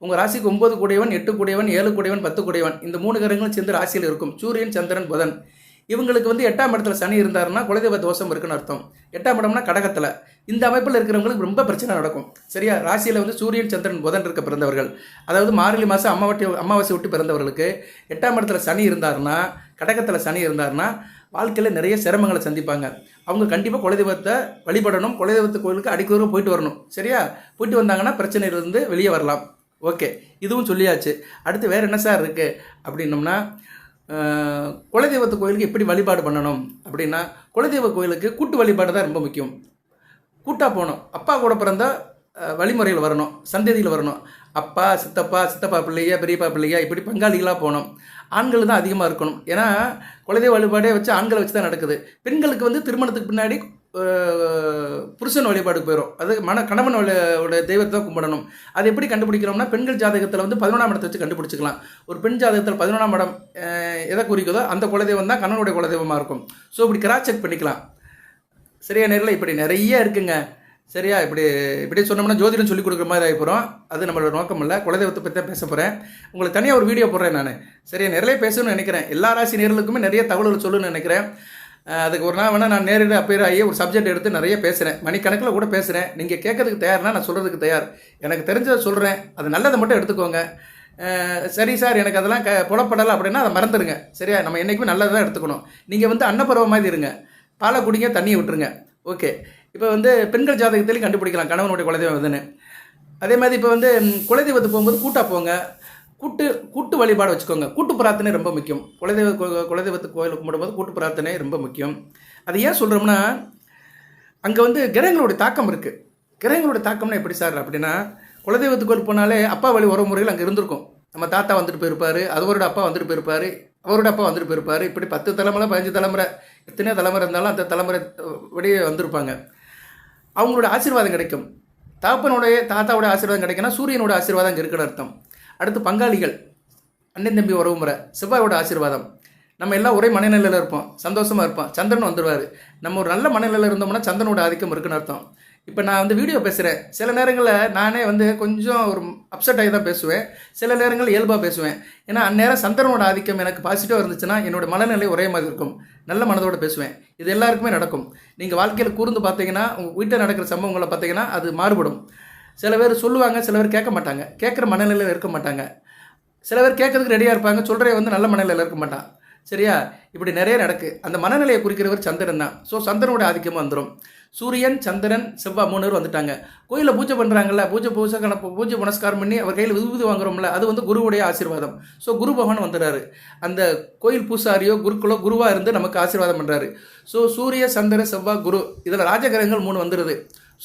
உங்கள் ராசிக்கு 9 கூடியவன், 8 கூடியவன், 7 கூடியவன், 10 கூடியவன், இந்த 3 கிரகங்களும் சேர்ந்து ராசியில் இருக்கும். சூரியன் சந்திரன் புதன். இவங்களுக்கு வந்து 8ஆம் இடத்துல சனி இருந்தாருன்னா குலதெய்வ தோஷம் இருக்குன்னு அர்த்தம். 8ஆம் இடம்னா கடகத்தில். இந்த அமைப்பில் இருக்கிறவங்களுக்கு ரொம்ப பிரச்சனை நடக்கும். சரியா? ராசியில் வந்து சூரியன் சந்திரன் புதன் இருக்க பிறந்தவர்கள், அதாவது மார்கழி மாதம் அமாவாசை விட்டு பிறந்தவர்களுக்கு 8ஆம் இடத்துல சனி இருந்தாருன்னா, கடகத்தில் சனி இருந்தாருன்னா வாழ்க்கையில் நிறைய சிரமங்களை சந்திப்பாங்க. அவங்க கண்டிப்பாக குலதெய்வத்தை வழிபடணும். குலதெய்வத்து கோயிலுக்கு அடிக்கடி போயிட்டு வரணும். சரியா? போயிட்டு வந்தாங்கன்னா பிரச்சனையிலிருந்து வெளியே வரலாம். ஓகே, இதுவும் சொல்லியாச்சு. அடுத்து வேறு என்ன சார் இருக்குது அப்படின்னோம்னா, குலதெய்வத்து கோயிலுக்கு எப்படி வழிபாடு பண்ணணும் அப்படின்னா, குலதெய்வ கோயிலுக்கு கூட்டு வழிபாடு தான் ரொம்ப முக்கியம். கூட்டாக போகணும். அப்பா கூட பிறந்த வழிமுறையில் வரணும், சந்ததியில் வரணும். அப்பா சித்தப்பா பிள்ளையா, பெரியப்பா பிள்ளையா, இப்படி பங்காளிகளாக போகணும். ஆண்கள் தான் அதிகமாக இருக்கணும். ஏன்னா குலதெய்வ வழிபாடே வச்சு ஆண்களை வச்சு தான் நடக்குது. பெண்களுக்கு வந்து திருமணத்துக்கு பின்னாடி புருஷன் வழிபாடு போயிடும். அது கணவனோட தெய்வத்தை தான் கும்பிடணும். அது எப்படி கண்டுபிடிக்கிறோம்னா, பெண்கள் ஜாதகத்தில் வந்து 11ஆம் இடத்தை வச்சு கண்டுபிடிச்சிக்கலாம். ஒரு பெண் ஜாதகத்தில் 11ஆம் இடம் எதை குறிக்குதோ அந்த குலதெய்வம் தான் கணவனுடைய குலதெய்வமாக இருக்கும். ஸோ இப்படி கிராஸ் செக் பண்ணிக்கலாம். சரியா நேரில் இப்படி நிறைய இருக்குங்க. சரியா? இப்படி சொன்னோம்னா ஜோதிடம் சொல்லிக் கொடுக்குற மாதிரி ஆகிப்போகிறோம். அது நம்மளோட நோக்கம் இல்லை. குலதெய்வத்தை பற்றி தான் பேச போகிறேன். உங்களுக்கு தனியாக ஒரு வீடியோ போடுறேன் நான். சரியா? நிறைய பேசணும்னு நினைக்கிறேன். எல்லா ராசி நேர்களுக்குமே நிறைய தகவல்கள் சொல்லணும்னு நினைக்கிறேன். அதுக்கு ஒரு நாள் வேணால் நான் நேரில் அப்பேர் ஆகி ஒரு சப்ஜெக்ட் எடுத்து நிறைய பேசுகிறேன். மணிக்கணக்கில் கூட பேசுகிறேன். நீங்கள் கேட்கறதுக்கு தயார்னா நான் சொல்கிறதுக்கு தயார். எனக்கு தெரிஞ்சதை சொல்கிறேன். அது நல்லதை மட்டும் எடுத்துக்கோங்க. சரி சார் எனக்கு அதெல்லாம் புலப்படலை அப்படின்னா அதை மறந்துடுங்க. சரியா? நம்ம என்றைக்குமே நல்லதை தான் எடுத்துக்கணும். நீங்கள் வந்து அன்னப்பருவம் மாதிரி இருங்க. பாலை குடிங்க, தண்ணியை விட்டுருங்க. ஓகே. இப்போ வந்து பெண்கள் ஜாதகத்திலையும் கண்டுபிடிக்கலாம் கணவனுடைய குலதெய்வம் எதுன்னு. அதே மாதிரி இப்போ வந்து குலதெய்வத்துக்கு போகும்போது கூட்டாக போங்க. கூட்டு வழிபாடு வச்சுக்கோங்க. கூட்டு பிரார்த்தனை ரொம்ப முக்கியம். குலதெய்வத்துக்கு கோயிலுக்கு கும்பிடும்போது கூட்டு பிரார்த்தனை ரொம்ப முக்கியம். அது ஏன் சொல்கிறோம்னா, அங்கே வந்து கிரகங்களுடைய தாக்கம் இருக்குது. கிரகங்களுடைய தாக்கம்னா எப்படி சார் அப்படின்னா, குலதெய்வத்துக்கு கோயில் போனாலே அப்பா வழி உறவுமுறைகள் அங்கே இருந்திருக்கும். நம்ம தாத்தா வந்துட்டு போயிருப்பார், அவரோட அப்பா வந்துட்டு போயிருப்பார், அவரோட அப்பா வந்துட்டு போயிருப்பார். இப்படி 10 தலைமுறை 15 தலைமுறை எத்தனையோ தலைமுறை இருந்தாலும் அந்த தலைமுறை வெளியே வந்திருப்பாங்க. அவங்களோட ஆசீர்வாதம் கிடைக்கும். தாத்தாவோட ஆசீர்வாதம் கிடைக்குன்னா சூரியனோட ஆசீர்வாதம் அங்கே இருக்குன்னு அர்த்தம். அடுத்து பங்காளிகள், அண்ணன் தம்பி உறவுமுறை, செவ்வாயோட ஆசீர்வாதம். நம்ம எல்லாம் ஒரே மனநிலையில் இருப்போம், சந்தோஷமாக இருப்போம். சந்திரன் வந்துடுவார். நம்ம ஒரு நல்ல மனநிலையில் இருந்தோம்னா சந்திரனோட ஆதிக்கம் இருக்குன்னு அர்த்தம். இப்போ நான் வந்து வீடியோ பேசுகிறேன். சில நேரங்களில் நானே வந்து கொஞ்சம் ஒரு அப்செட் ஆகி தான் பேசுவேன். சில நேரங்கள் இயல்பாக பேசுவேன். ஏன்னா அந்நேரம் சந்திரனோட ஆதிக்கம் எனக்கு பாசிட்டிவாக இருந்துச்சுன்னா என்னோடய மனநிலை ஒரே மாதிரி இருக்கும். நல்ல மனதோடு பேசுவேன். இது எல்லாருக்குமே நடக்கும். நீங்கள் வாழ்க்கையில் கூர்ந்து பார்த்தீங்கன்னா, உங்கள் வீட்டில் நடக்கிற சம்பவங்களை பார்த்தீங்கன்னா அது மாறுபடும். சில பேர் சொல்லுவாங்க, சில பேர் கேட்க மாட்டாங்க. கேட்குற மனநிலையில் இருக்க மாட்டாங்க. சில பேர் கேட்கறதுக்கு ரெடியாக இருப்பாங்க, சொல்கிறே வந்து நல்ல மனநிலையில் இருக்க மாட்டான். சரியா? இப்படி நிறைய நடக்கு. அந்த மனநிலையை குறிக்கிறவர் சந்திரன் தான். ஸோ சந்திரனோட ஆதிக்கமாக வந்துடும். சூரியன் சந்திரன் செவ்வாய் 3 பேர் வந்துட்டாங்க. கோயிலில் பூஜை பண்ணுறாங்கல்ல, பூஜை புனஸ்காரம் பண்ணி அவர் கையில் விபூதி வாங்குறோம்ல, அது வந்து குருவுடைய ஆசீர்வாதம். ஸோ குரு பகவான் வந்துடுறாரு. அந்த கோயில் பூசாரியோ குருக்களோ குருவாக இருந்து நமக்கு ஆசீர்வாதம் பண்ணுறாரு. ஸோ சூரிய சந்திரன் செவ்வாய் குரு, இதில் ராஜகிரகங்கள் 3 வந்துடுது.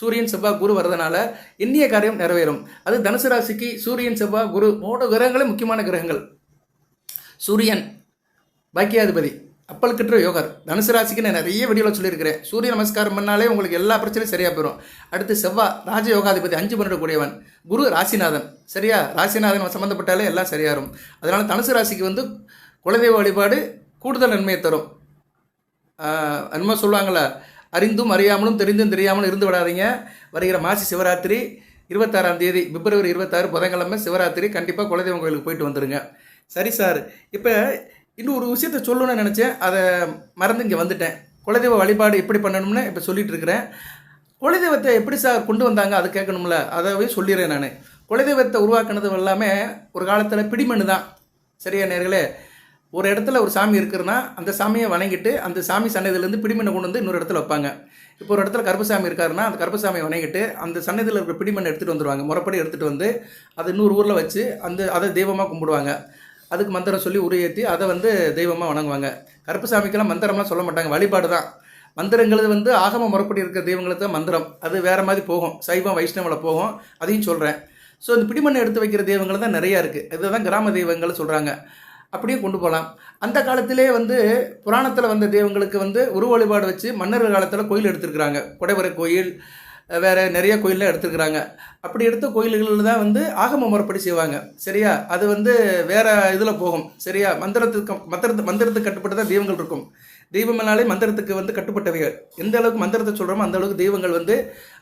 சூரியன் செவ்வாய் குரு வரதுனால எண்ணிய காரியம் நிறைவேறும். அது தனுசு ராசிக்கு சூரியன் செவ்வாய் குரு 3 கிரகங்களே முக்கியமான கிரகங்கள். சூரியன் பாக்கியாதிபதி, அப்பல்கிட்ட யோகர். தனுசு ராசிக்கு நான் நிறைய வீடியோவில் சொல்லியிருக்கிறேன். சூரிய நமஸ்காரம் பண்ணாலே உங்களுக்கு எல்லா பிரச்சனையும் சரியாக போயிடும். அடுத்து செவ்வாய் ராஜ யோகாதிபதி, 5 12 கூடியவன். குரு ராசிநாதன். சரியா? ராசிநாதன் சம்மந்தப்பட்டாலே எல்லாம் சரியாகும். அதனால் தனுசு ராசிக்கு வந்து குலதெய்வ வழிபாடு கூடுதல் நன்மையை தரும். என்னமோ சொல்லுவாங்களே, அறிந்தும் அறியாமலும் தெரிந்தும் தெரியாமலும் இருந்து விடாதீங்க. வருகிற மாசி சிவராத்திரி 26ஆம் தேதி பிப்ரவரி 26 புதன்கிழமை சிவராத்திரி. கண்டிப்பாக குலதெய்வம் கோயிலுக்கு போயிட்டு வந்துடுங்க. சரி சார், இப்போ இன்னும் ஒரு விஷயத்த சொல்லணும்னு நினச்சேன், அதை மறந்து இங்கே வந்துட்டேன். குலதெய்வ வழிபாடு எப்படி பண்ணணும்னு இப்போ சொல்லிகிட்டு இருக்கிறேன். குலதெய்வத்தை எப்படி சார் கொண்டு வந்தாங்க அது கேட்கணும்ல, அதாவே சொல்லிடுறேன் நான். குலதெய்வத்தை உருவாக்குனது எல்லாமே ஒரு காலத்தில் பிடிமண்ணு தான். சரியா நேர்களே? ஒரு இடத்துல ஒரு சாமி இருக்குதுன்னா அந்த சாமியை வணங்கிட்டு அந்த சாமி சன்னதியிலேருந்து பிடிமண்ணை கொண்டு வந்து இன்னொரு இடத்துல வைப்பாங்க. இப்போ ஒரு இடத்துல கருப்பசாமி இருக்காருன்னா அந்த கருப்பசாமியை வணங்கிட்டு அந்த சன்னதியில் இருக்கிற பிடிமண்ணை எடுத்துகிட்டு வந்துடுவாங்க. முறைப்படி எடுத்துகிட்டு வந்து அதை இன்னொரு ஊரில் வச்சு அதை தெய்வமாக கும்பிடுவாங்க. அதுக்கு மந்திரம் சொல்லி உருவேற்றி அதை தெய்வமாக வணங்குவாங்க. கருப்பசாமிக்கெல்லாம் மந்திரம்லாம் சொல்ல மாட்டாங்க, வழிபாடு தான். மந்திரங்கிறது ஆகம முறைப்படி இருக்கிற தெய்வங்களுக்கு தான் மந்திரம். அது வேறு மாதிரி போகும், சைவம் வைஷ்ணவில் போகும். அதையும் சொல்கிறேன். ஸோ இந்த பிடிமண்ணை எடுத்து வைக்கிற தெய்வங்கள் தான் நிறையா இருக்குது. இதுதான் கிராம தெய்வங்கள் சொல்கிறாங்க. அப்படியே கொண்டு போகலாம். அந்த காலத்திலே புராணத்தில் வந்த தெய்வங்களுக்கு உருவ வழிபாடு வச்சு மன்னர்கள் காலத்தில் கோயில் எடுத்துருக்குறாங்க. குடைவரை கோயில், வேறு நிறைய கோயிலெலாம் எடுத்துருக்குறாங்க. அப்படி எடுத்த கோயில்களில் தான் ஆகம முறைப்படி செய்வாங்க. சரியா? அது வேறு இதில் போகும். சரியா? மந்திரத்துக்கு கட்டுப்பட்டு தான் தெய்வங்கள் இருக்கும். தெய்வம்னாலே மந்திரத்துக்கு கட்டுப்பட்டவைகள். எந்த அளவுக்கு மந்திரத்தை சொல்கிறோமோ அந்த அளவுக்கு தெய்வங்கள்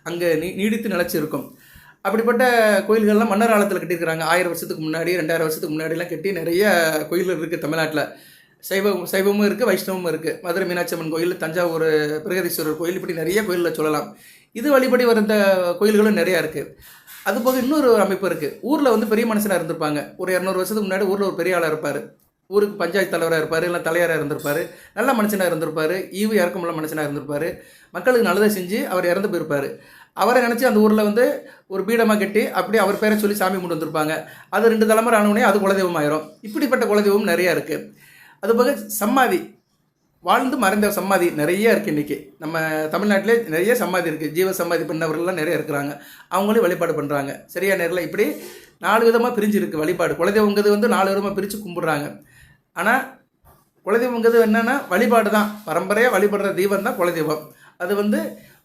அங்கே நீடித்து நிலச்சி இருக்கும். அப்படிப்பட்ட கோயில்கள்லாம் மன்னர் காலத்தில் கட்டியிருக்கிறாங்க. 1000 வருஷத்துக்கு முன்னாடி, 2000 வருஷத்துக்கு முன்னாடிலாம் கட்டி நிறைய கோயில்கள் இருக்குது தமிழ்நாட்டில். சைவமும் இருக்குது, வைஷ்ணவமும் இருக்குது. மதுரை மீனாட்சி அம்மன் கோயில், தஞ்சாவூர் பிரகதீஸ்வரர் கோயில், இப்படி நிறைய கோயிலில் சொல்லலாம். இது வழிபடி வந்த கோயில்களும் நிறையா இருக்குது. அதுபோக இன்னொரு அமைப்பு இருக்குது. ஊரில் பெரிய மனுஷனாக இருந்திருப்பாங்க. ஒரு 200 வருஷத்துக்கு முன்னாடி ஊரில் ஒரு பெரிய ஆளாக இருப்பார். ஊருக்கு பஞ்சாயத்து தலைவராக இருப்பார், இல்லை தலைவராக இருந்திருப்பார். நல்ல மனுஷனாக இருந்திருப்பார், ஈவு இறக்கமுள்ள மனுஷனாக இருந்திருப்பார். மக்களுக்கு நல்லதை செஞ்சு அவர் இறந்து போயிருப்பார். அவரை நினச்சி அந்த ஊரில் ஒரு பீடமாக கட்டி அப்படியே அவர் பேரை சொல்லி சாமி கொண்டு வந்திருப்பாங்க. அது 2 தலைமுறை ஆனவுடனே அது குலதெய்வம் ஆயிரும். இப்படிப்பட்ட குலதெய்வம் நிறையா இருக்குது. அதுபோக சமாதி, வாழ்ந்து மறைந்த சமாதி நிறைய இருக்குது. இன்றைக்கி நம்ம தமிழ்நாட்டிலே நிறைய சமாதி இருக்குது. ஜீவ சமாதி பண்ணவர்கள்லாம் நிறைய இருக்கிறாங்க. அவங்களையும் வழிபாடு பண்ணுறாங்க. சரியா நேரில் இப்படி 4 விதமாக பிரிஞ்சு இருக்குது வழிபாடு. குலதெய்வங்கிறது 4 விதமாக பிரித்து கும்பிட்றாங்க. ஆனால் குலதெய்வங்கிறது என்னென்னா வழிபாடு தான். பரம்பரையாக வழிபடுற தெய்வம் தான் குலதெய்வம். அது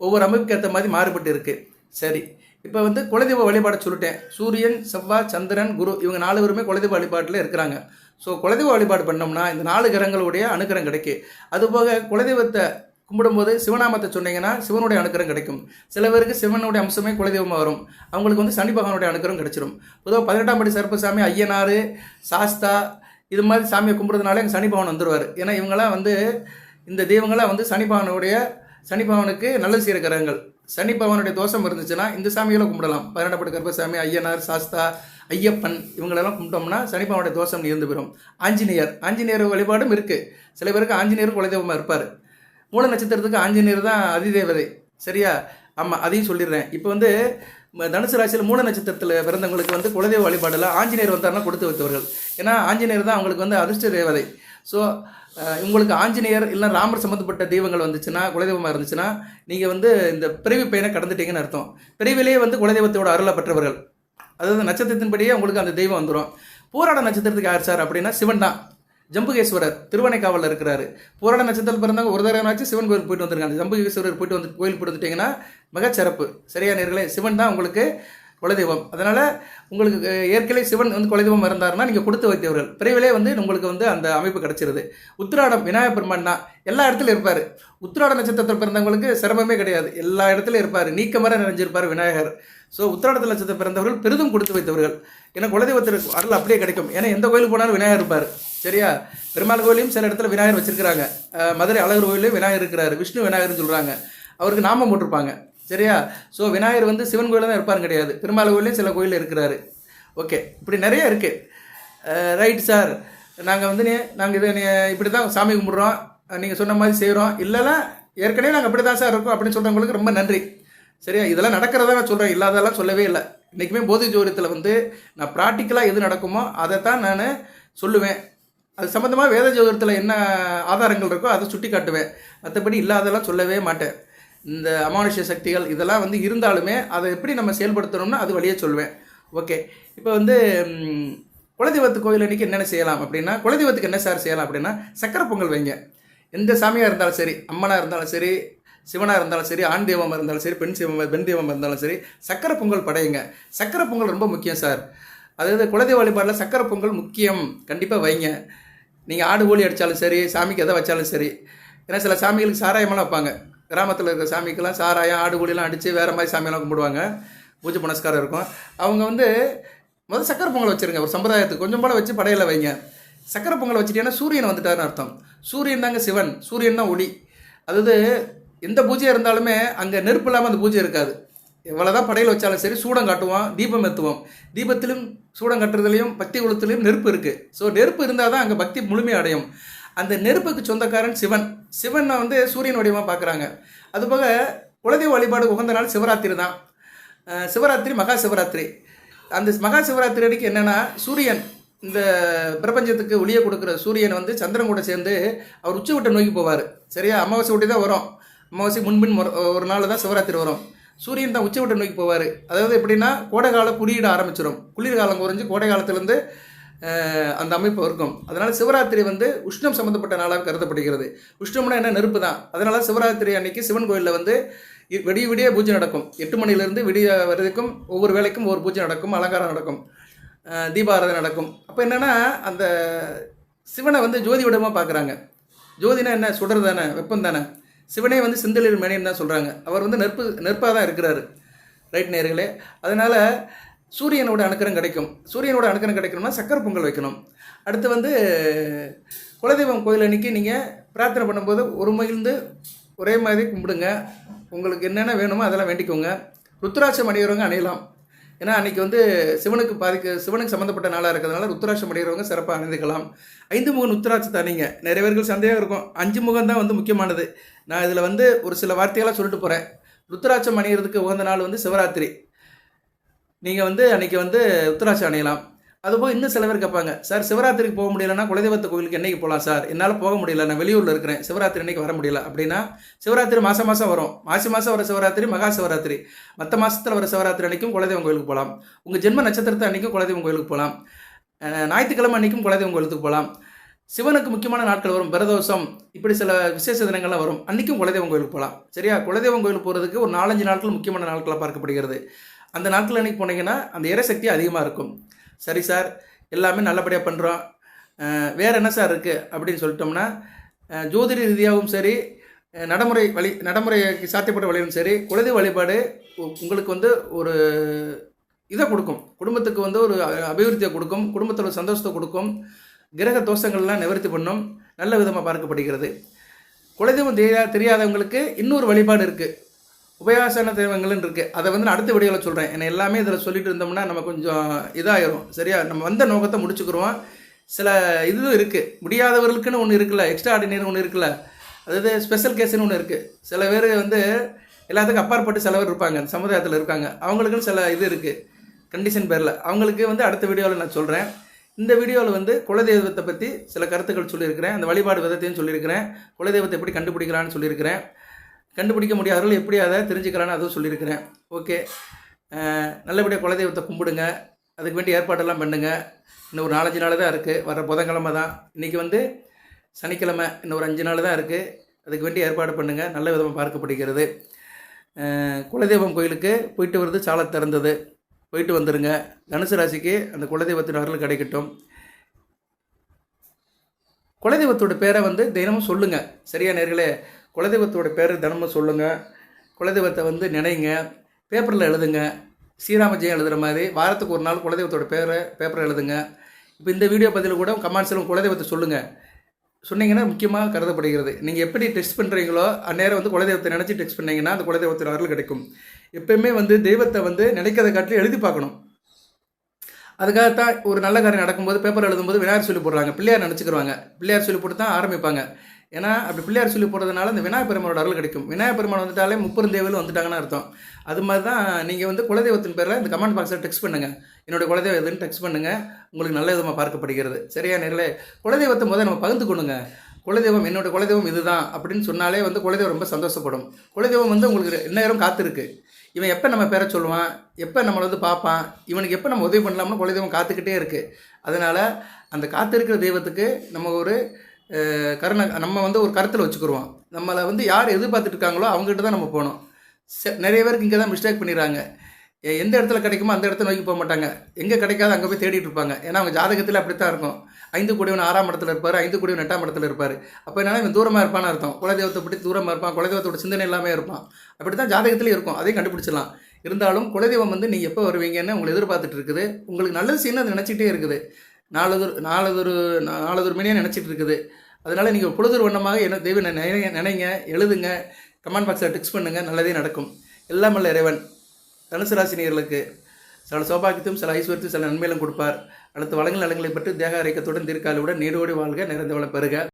ஒவ்வொரு அமைப்புக்கு ஏற்ற மாதிரி மாறுபட்டு இருக்குது. சரி, இப்போ குலதெய்வ வழிபாடை சொல்லிட்டேன். சூரியன், செவ்வாய், சந்திரன், குரு, இவங்க 4 பேருமே குலதெய்வ வழிபாட்டில் இருக்கிறாங்க. ஸோ குலதெய்வ வழிபாடு பண்ணோம்னா இந்த 4 கிரகங்களுடைய அனுக்கிரம் கிடைக்கும். அதுபோக குலதெய்வத்தை கும்பிடும்போது சிவநாமத்தை சொன்னீங்கன்னா சிவனுடைய அனுக்கிரம் கிடைக்கும். சில பேருக்கு சிவனுடைய அம்சமே குலதெய்வமாக வரும். அவங்களுக்கு சனி பகவானுடைய அனுக்கிரம் கிடைச்சிடும். பொதுவாக 18ஆம் படி சர்ப்பசாமி, ஐயனார், சாஸ்தா, இது மாதிரி சாமியை கும்பிட்றதுனால எங்கள் சனி பகவான் வந்துடுவார். ஏன்னா இவங்களாம் இந்த தெய்வங்களாம் சனி பகவானுக்கு நல்லது செய்கிற கிரகங்கள். சனி பகவானுடைய தோஷம் இருந்துச்சுன்னா இந்த சாமிகளை கும்பிடலாம். 18ஆம் படி கருப்பசாமி, ஐயனார், சாஸ்தா, ஐயப்பன், இவங்களெல்லாம் கும்பிட்டோம்னா சனி பகவானுடைய தோஷம் இருந்து போயிடும். ஆஞ்சநேயர் வழிபாடும் இருக்குது. சில பேருக்கு ஆஞ்சநேயர் குலதெய்வமாக இருப்பார். மூல நட்சத்திரத்துக்கு ஆஞ்சநேயர் தான் அதிதேவதை. சரியா? ஆமாம், அதையும் சொல்லிடுறேன். இப்போ தனுசு ராசியில் மூல நட்சத்திரத்தில் பிறந்தவங்களுக்கு குலதெய்வ வழிபாடில் ஆஞ்சநேயர் வந்தாருன்னா கொடுத்து வைத்தவர்கள். ஏன்னா ஆஞ்சநேயர் தான் அவங்களுக்கு அதிர்ஷ்ட தேவதை. ஸோ உங்களுக்கு ஆஞ்சநேயர் இல்லை ராமர் சம்மந்தப்பட்ட தெய்வங்கள் வந்துச்சுன்னா, குலதெய்வமாக இருந்துச்சுன்னா, நீங்கள் இந்த பிறவி பயனை கடந்துட்டீங்கன்னு அர்த்தம். பிறவிலேயே குலதெய்வத்தோட அருளை பெற்றவர்கள். அதாவது நட்சத்திரத்தின்படியே உங்களுக்கு அந்த தெய்வம் வந்துடும். பூராட நட்சத்திரத்துக்கு யார் சார் அப்படின்னா சிவன் தான். ஜம்புகேஸ்வரர் திருவனைக்காவலில் இருக்கிறாரு. பூராட நட்சத்திரத்தில் பிறந்தவங்க ஒரு தடவைனாச்சும் சிவன் கோயில் போயிட்டு வந்துருக்காங்க. ஜம்புகேஸ்வரர் போயிட்டு கோயில் போட்டு வந்துட்டிங்கன்னா மிகச்சிறப்பு. சரியா நேர்களே? சிவன் தான் உங்களுக்கு குலதெய்வம். அதனால் உங்களுக்கு ஏற்கனவே சிவன் குலதெய்வம் இருந்தாருன்னா நீங்கள் கொடுத்து வைத்தவர்கள். பிறவிலே உங்களுக்கு அந்த அமைப்பு கிடச்சிருது. உத்திராடம் விநாயகர் பெருமான் தான் எல்லா இடத்துலையும் இருப்பார். உத்திராட நட்சத்திரத்தில் பிறந்தவங்களுக்கு சிரமமே கிடையாது. எல்லா இடத்துலையும் இருப்பார். நீக்கமர நிறைஞ்சிருப்பார் விநாயகர். ஸோ உத்திராடத்தில் நட்சத்திரத்தில் பிறந்தவர்கள் பெரிதும் கொடுத்து வைத்தவர்கள். ஏன்னா குலதெய்வத்திற்கு அருள் அப்படியே கிடைக்கும். ஏன்னா எந்த கோயிலுக்கு போனாலும் விநாயகர் இருப்பார். சரியா? பெருமாள் கோயிலையும் சில இடத்துல விநாயகர் வச்சிருக்கிறாங்க. மதுரை அழகர் கோயிலையும் விநாயகர் இருக்கிறார். விஷ்ணு விநாயகர்னு சொல்கிறாங்க. அவருக்கு நாமம் போட்டிருப்பாங்க. சரியா? ஸோ விநாயகர் சிவன் கோயிலில் தான் இருப்பாருன்னு கிடையாது. பெருமாள் கோயிலையும் சில கோயிலில் இருக்கிறாரு. ஓகே, இப்படி நிறைய இருக்குது. ரைட் சார், நாங்கள் நாங்கள் இதை இப்படி தான் சாமி கும்பிட்றோம், நீங்கள் சொன்ன மாதிரி செய்கிறோம். இல்லைன்னா ஏற்கனவே நாங்கள் அப்படி தான் சார் இருக்கோம் அப்படின்னு சொல்கிறவங்களுக்கு ரொம்ப நன்றி. சரியா? இதெல்லாம் நடக்கிறதா நான் சொல்கிறேன், இல்லாதெல்லாம் சொல்லவே இல்லை. இன்றைக்குமே போதி ஜோதிடத்தில் நான் ப்ராக்டிக்கலாக எது நடக்குமோ அதை தான் நான் சொல்லுவேன். அது சம்மந்தமாக வேத ஜோதிடத்தில் என்ன ஆதாரங்கள் இருக்கோ அதை சுட்டி காட்டுவேன். மற்றபடி இல்லாதெல்லாம் சொல்லவே மாட்டேன். இந்த அமானுஷ்ய சக்திகள் இதெல்லாம் இருந்தாலுமே அதை எப்படி நம்ம செயல்படுத்தணும்னா அது வழியே சொல்வேன். ஓகே, இப்போ குலதெய்வத்து கோயில் அன்றைக்கி என்னென்ன செய்யலாம் அப்படின்னா, குலதெய்வத்துக்கு என்ன சார் செய்யலாம் அப்படின்னா, சக்கரை பொங்கல் வைங்க. எந்த சாமியாக இருந்தாலும் சரி, அம்மனாக இருந்தாலும் சரி, சிவனாக இருந்தாலும் சரி, ஆண் தெய்வமாக இருந்தாலும் சரி, பெண் தெய்வமாக இருந்தாலும் சரி, சக்கரை பொங்கல் படையுங்க. சக்கரை பொங்கல் ரொம்ப முக்கியம் சார். அதாவது குலதெய்வ வழிபாடில் சக்கரை பொங்கல் முக்கியம். கண்டிப்பாக வைங்க. நீங்கள் ஆடு கோழி அடித்தாலும் சரி, சாமிக்கு எதை வச்சாலும் சரி. ஏன்னா சில சாமிகளுக்கு சாராயமெல்லாம் வைப்பாங்க. கிராமத்தில் இருக்கிற சாமிக்கெல்லாம் சாராயம், ஆடு கோழிலாம் அடித்து வேறு மாதிரி சாமியெல்லாம் கும்பிடுவாங்க. பூஜை புனஸ்காரம் இருக்கும். அவங்க முதல் சக்கரை பொங்கல் வச்சுருங்க. ஒரு சம்பிரதாயத்துக்கு கொஞ்சம் போல் வச்சு படையில் வைங்க. சக்கரை பொங்கல் வச்சுட்டீங்கன்னா சூரியன் வந்துட்டாருன்னு அர்த்தம். சூரியன் தாங்க சிவன், சூரியன் தான் ஒளி. அதாவது எந்த பூஜையாக இருந்தாலுமே அங்கே நெருப்பு இல்லாமல் அந்த பூஜை இருக்காது. எவ்வளோதான் படையில் வச்சாலும் சரி, சூடம் காட்டுவோம், தீபம் ஏற்றுவோம். தீபத்திலும் சூடம் கட்டுறதுலையும் பக்தி குளத்துலையும் நெருப்பு இருக்குது. ஸோ நெருப்பு இருந்தால் தான் அங்கே பக்தி முழுமை அடையும். அந்த நெருப்புக்கு சொந்தக்காரன் சிவன். சிவனை சூரியன் வடிவமாக பார்க்குறாங்க. அதுபோக குலதெய்வ வழிபாடு உகந்த நாள் சிவராத்திரி தான். சிவராத்திரி, மகா சிவராத்திரி. அந்த மகா சிவராத்திரி அன்றைக்கி என்னென்னா, சூரியன் இந்த பிரபஞ்சத்துக்கு ஒளியை கொடுக்குற சூரியன் வந்து சந்திரன் கூட சேர்ந்து அவர் உச்சவட்டை நோக்கி போவார். சரியா? அமாவாசை ஒட்டி தான் வரும். அமாவாசை முன்பின் ஒரு நாள் தான் சிவராத்திரி வரும். சூரியன் தான் உச்சவட்டை நோக்கி போவார். அதாவது எப்படின்னா, கோடை காலம் குறியிட ஆரம்பிச்சிடும். குளிர்காலம் குறைஞ்சி கோடை காலத்துலேருந்து அந்த அமைப்பு இருக்கும். அதனால் சிவராத்திரி வந்து உஷ்ணம் சம்மந்தப்பட்ட நாளாக கருதப்படுகிறது. உஷ்ணம்னா என்ன? நெருப்பு தான். அதனால் சிவராத்திரி அன்னைக்கு சிவன் கோயிலில் வந்து விடிய பூஜை நடக்கும். 8 மணிலேருந்து விடிய வரைக்கும் ஒவ்வொரு வேளைக்கும் ஒவ்வொரு பூஜை நடக்கும், அலங்காரம் நடக்கும், தீபாராதனை நடக்கும். அப்போ என்னென்னா, அந்த சிவனை வந்து ஜோதி விடமாக பார்க்குறாங்க. ஜோதினா என்ன? சுடர் தானே, வெப்பம் தானே. சிவனே வந்து செந்தளிர் மேனின்னு தான் சொல்கிறாங்க. அவர் வந்து நெருப்பாக தான் இருக்கிறாரு. ரைட் நேர்களே. அதனால் சூரியனோட அனுக்கிரம் கிடைக்கும். சூரியனோட அனுக்கிரம் கிடைக்கணும்னா சக்கரை பொங்கல் வைக்கணும். அடுத்து வந்து குலதெய்வம் கோயில் அன்றைக்கி நீங்கள் பிரார்த்தனை பண்ணும்போது ஒரு மகிழ்ந்து ஒரே மாதிரி கும்பிடுங்க. உங்களுக்கு என்னென்ன வேணுமோ அதெல்லாம் வேண்டிக்கோங்க. ருத்ராட்சம் அணிகிறவங்க அணியலாம். ஏன்னா அன்றைக்கி வந்து சிவனுக்கு சம்மந்தப்பட்ட நாளாக இருக்கிறதுனால ருத்ராட்சம் அணிகிறவங்க சிறப்பாக அணிந்துக்கலாம். 5 முகம் ருத்ராட்சத்தை அணிங்க. நிறைய பேருக்கு சந்தேகம் இருக்கும். 5 முகம் தான் வந்து முக்கியமானது. நான் இதில் வந்து ஒரு சில வார்த்தைகளாக சொல்லிட்டு போகிறேன். ருத்ராட்சம் அணிகிறதுக்கு உகந்த நாள் வந்து சிவராத்திரி. நீங்கள் வந்து அன்றைக்கி வந்து ருத்ராட்சம் அணியலாம். அதுபோல் இன்னும் சில பேர் கேட்பாங்க, சார் சிவராத்திரிக்கு போக முடியலன்னா குலதெய்வத்து கோயிலுக்கு என்றைக்கு போகலாம் சார்? என்னால் போக முடியல, நான் வெளியூரில் இருக்கிறேன், சிவராத்திரி அன்றைக்கி வர முடியல அப்படின்னா, சிவராத்திரி மாதம் வரும். மாதம் வர சிவராத்திரி மகா சிவராத்திரி. மற்ற மாதத்தில் வர சிவராத்திரி அன்றைக்கும் குலதெய்வம் கோயிலுக்கு போகலாம். உங்கள் ஜென்ம நட்சத்திரத்தை அன்றைக்கும் குலதெய்வம் கோயிலுக்கு போகலாம். ஞாயிற்றுக்கிழமை அன்றைக்கும் குலதெய்வம் கோயிலுக்கு போகலாம். சிவனுக்கு முக்கியமான நாட்கள் வரும், பிரதோஷம், இப்படி சில விசேஷ தினங்கள்லாம் வரும். அன்றைக்கும் குலதெய்வம் கோயிலுக்கு போகலாம். சரியா? குலதெய்வம் கோயிலுக்கு போகிறதுக்கு ஒரு 4-5 நாட்கள் முக்கியமான நாட்களாக பார்க்கப்படுகிறது. அந்த நாட்கள் அன்றைக்கி போனீங்கன்னா அந்த இறைசக்தி அதிகமாக இருக்கும். சரி சார், எல்லாமே நல்லபடியாக பண்ணுறோம், வேறு என்ன சார் இருக்குது அப்படின்னு சொல்லிட்டோம்னா, ஜோதிட ரீதியாகவும் சரி, நடைமுறைக்கு சாத்தியப்பட்ட வழியும் சரி, குலதெய்வ வழிபாடு உங்களுக்கு வந்து ஒரு இதை கொடுக்கும். குடும்பத்துக்கு வந்து ஒரு அபிவிருத்தியை கொடுக்கும், குடும்பத்தோட சந்தோஷத்தை கொடுக்கும், கிரக தோஷங்கள்லாம் நிவர்த்தி பண்ணும், நல்ல விதமாக பார்க்கப்படுகிறது. குலதெய்வம் தெரியாதவங்களுக்கு இன்னொரு வழிபாடு இருக்குது, உபயாசன தெய்வங்கள்னு இருக்குது. அதை வந்து நான் அடுத்த வீடியோவில் சொல்கிறேன். ஏன்னா எல்லாமே இதில் சொல்லிட்டு இருந்தோம்னா நம்ம கொஞ்சம் இதாகிடும். சரியா? நம்ம வந்த நோக்கத்தை முடிச்சுக்கிறோம். சில இது இருக்குது, முடியாதவர்களுக்குன்னு ஒன்று இருக்குல்ல, எக்ஸ்ட்ரா ஆர்டினரி ஒன்று இருக்குல்ல, அதாவது ஸ்பெஷல் கேஸுன்னு ஒன்று இருக்குது. சில பேர் வந்து எல்லாத்துக்கும் அப்பாற்பட்டு சில பேர் இருப்பாங்க, சமுதாயத்தில் இருக்காங்க. அவங்களுக்குன்னு சில இது இருக்குது, கண்டிஷன் பேரில். அவங்களுக்கு வந்து அடுத்த வீடியோவில் நான் சொல்கிறேன். இந்த வீடியோவில் வந்து குலதெய்வத்தை பற்றி சில கருத்துக்கள் சொல்லியிருக்கிறேன். அந்த வழிபாடு விதத்தையும் சொல்லியிருக்கிறேன். குலதெய்வத்தை எப்படி கண்டுபிடிக்கிறான்னு சொல்லியிருக்கிறேன். கண்டுபிடிக்க முடியாதவர்கள் எப்படி அதை தெரிஞ்சுக்கலான்னு அதுவும் சொல்லியிருக்கிறேன். ஓகே, நல்லபடியாக குலதெய்வத்தை கும்பிடுங்க. அதுக்கு வேண்டிய ஏற்பாடெல்லாம் பண்ணுங்கள். இன்னும் ஒரு 4-5 நாள் தான் இருக்குது. வர புதன்கிழமை தான். இன்றைக்கி வந்து சனிக்கிழமை. இன்னும் ஒரு 5 நாள் தான் இருக்குது. அதுக்கு வேண்டிய ஏற்பாடு பண்ணுங்கள். நல்ல விதமாக பார்க்கப்படுகிறது. குலதெய்வம் கோயிலுக்கு போயிட்டு வருது சாலை திறந்தது, போயிட்டு வந்துடுங்க. தனுசு ராசிக்கு அந்த குலதெய்வத்தின் அருள் கிடைக்கட்டும். குலதெய்வத்தோட பேரை வந்து தினமும் சொல்லுங்கள். சரியா நேர்களே? குலதெய்வத்தோட பேரை தினமும் சொல்லுங்கள். குலதெய்வத்தை வந்து நினைங்க, பேப்பரில் எழுதுங்க. ஸ்ரீராமஜெயம் எழுதுகிற மாதிரி வாரத்துக்கு ஒரு நாள் குலதெய்வத்தோட பேப்பரை எழுதுங்க. இப்போ இந்த வீடியோ பதில் கூட கமெண்ட்ஸில் குலதெய்வத்தை சொல்லுங்கள். சொன்னீங்கன்னா முக்கியமாக கருதப்படுகிறது. நீங்கள் எப்படி டெக்ஸ்ட் பண்ணுறீங்களோ அந்நேரம் வந்து குலதெய்வத்தை நினச்சி டெக்ஸ்ட் பண்ணிங்கன்னா அந்த குலதெய்வத்தின் அருள் கிடைக்கும். எப்பயுமே வந்து தெய்வத்தை வந்து நினைக்கிறத காட்டிலும் எழுதி பார்க்கணும். அதுக்காகத்தான் ஒரு நல்ல காரியம் நடக்கும்போது பேப்பர் எழுதும்போது விநாயகர் சொல்லி போடுறாங்க, பிள்ளையார் நினச்சிக்கிறாங்க. பிள்ளையார் சொல்லி போட்டு தான் ஆரம்பிப்பாங்க. ஏன்னா அப்படி பிள்ளையார் சொல்லி போடுறதுனால அந்த விநாயகர் பெருமானோட அருள் கிடைக்கும். விநாயகர் பெருமான் வந்துட்டாலே 30 தேவர்கள் வந்துட்டாங்கன்னு அர்த்தம். அது மாதிரி தான் நீங்கள் வந்து குலதெய்வத்தின் பேரில் இந்த கமெண்ட் பாக்ஸில் டெக்ஸ்ட் பண்ணுங்கள். என்னோடய குலதெய்வம் எதுன்னு டெக்ஸ்ட் பண்ணுங்கள். உங்களுக்கு நல்ல விதமாக பார்க்கப்படுகிறது. சரியா நேர்களே? குலதெய்வத்தை முதல் நம்ம பகிர்ந்து கொள்ளுங்க. குலதெய்வம் என்னோடய குலதெய்வம் இதுதான் அப்படின்னு சொன்னாலே வந்து குலதெய்வம் ரொம்ப சந்தோஷப்படும். குலதெய்வம் வந்து உங்களுக்கு நேரம் காத்திருக்கு. இவன் எப்போ நம்ம பேரை சொல்லுவான், எப்போ நம்மளை வந்து பார்ப்பான், இவனுக்கு எப்போ நம்ம உதவி பண்ணலாம்னு குலதெய்வம் காத்துக்கிட்டே இருக்குது. அதனால் அந்த காத்திருக்கிற தெய்வத்துக்கு நம்ம ஒரு நம்ம வந்து ஒரு கருத்தில் வச்சுக்கிடுவோம். நம்மளை வந்து யார் எதிர்பார்த்துட்டு இருக்காங்களோ அவங்ககிட்ட தான் நம்ம போகணும். நிறைய பேருக்கு இங்கே தான் மிஸ்டேக் பண்ணிடுறாங்க. எந்த இடத்துல கிடைக்குமோ அந்த இடத்த நோக்கி போக மாட்டாங்க. எங்கே கிடைக்காது அங்கே போய் தேடிட்டு இருப்பாங்க. ஏன்னா அவங்க ஜாதகத்தில் அப்படி தான் இருக்கும். 5 கூடியவன் 6ஆம் இடத்துல இருப்பார், 5 கூடியவன் 8ஆம் இடத்துல இருப்பார். அப்போ என்னால் இவன் தூரமாக இருப்பான்னு அர்த்தம். குலதெய்வத்தை பற்றி தூரமாக இருப்பான், குலதெய்வத்தோட சிந்தனை எல்லாமே இருப்பான். அப்படி தான் ஜாதகத்திலே இருக்கும். அதையும் கண்டுபிடிச்சிடலாம். இருந்தாலும் குலதெய்வம் வந்து நீங்கள் எப்போ வருவீங்கன்னு உங்களை எதிர்பார்த்துட்டு இருக்குது. உங்களுக்கு நல்லது செய்யணும் அது நினச்சிக்கிட்டே இருக்குது. நாளதொரு மணியாக நினச்சிட்டு இருக்குது. அதனால் நீங்கள் பொழுது வண்ணமாக என்ன தெய்வம் நினைங்க, எழுதுங்க, கமெண்ட் பாக்ஸில் டெக்ஸ்ட் பண்ணுங்கள். நல்லதே நடக்கும். எல்லாம் வல்ல இறைவன் தனுசு ராசினியர்களுக்கு சில சௌபாகியத்தையும் சில ஐஸ்வர்யத்தையும் சில நன்மையிலும் கொடுப்பார். அடுத்து வளங்கள் நலங்களை பற்றி தேக ஆரோக்கியத்துடன் தீர்க்காலுடன் நீடோடி வாழ்க, நிறைந்த வள பெறுக.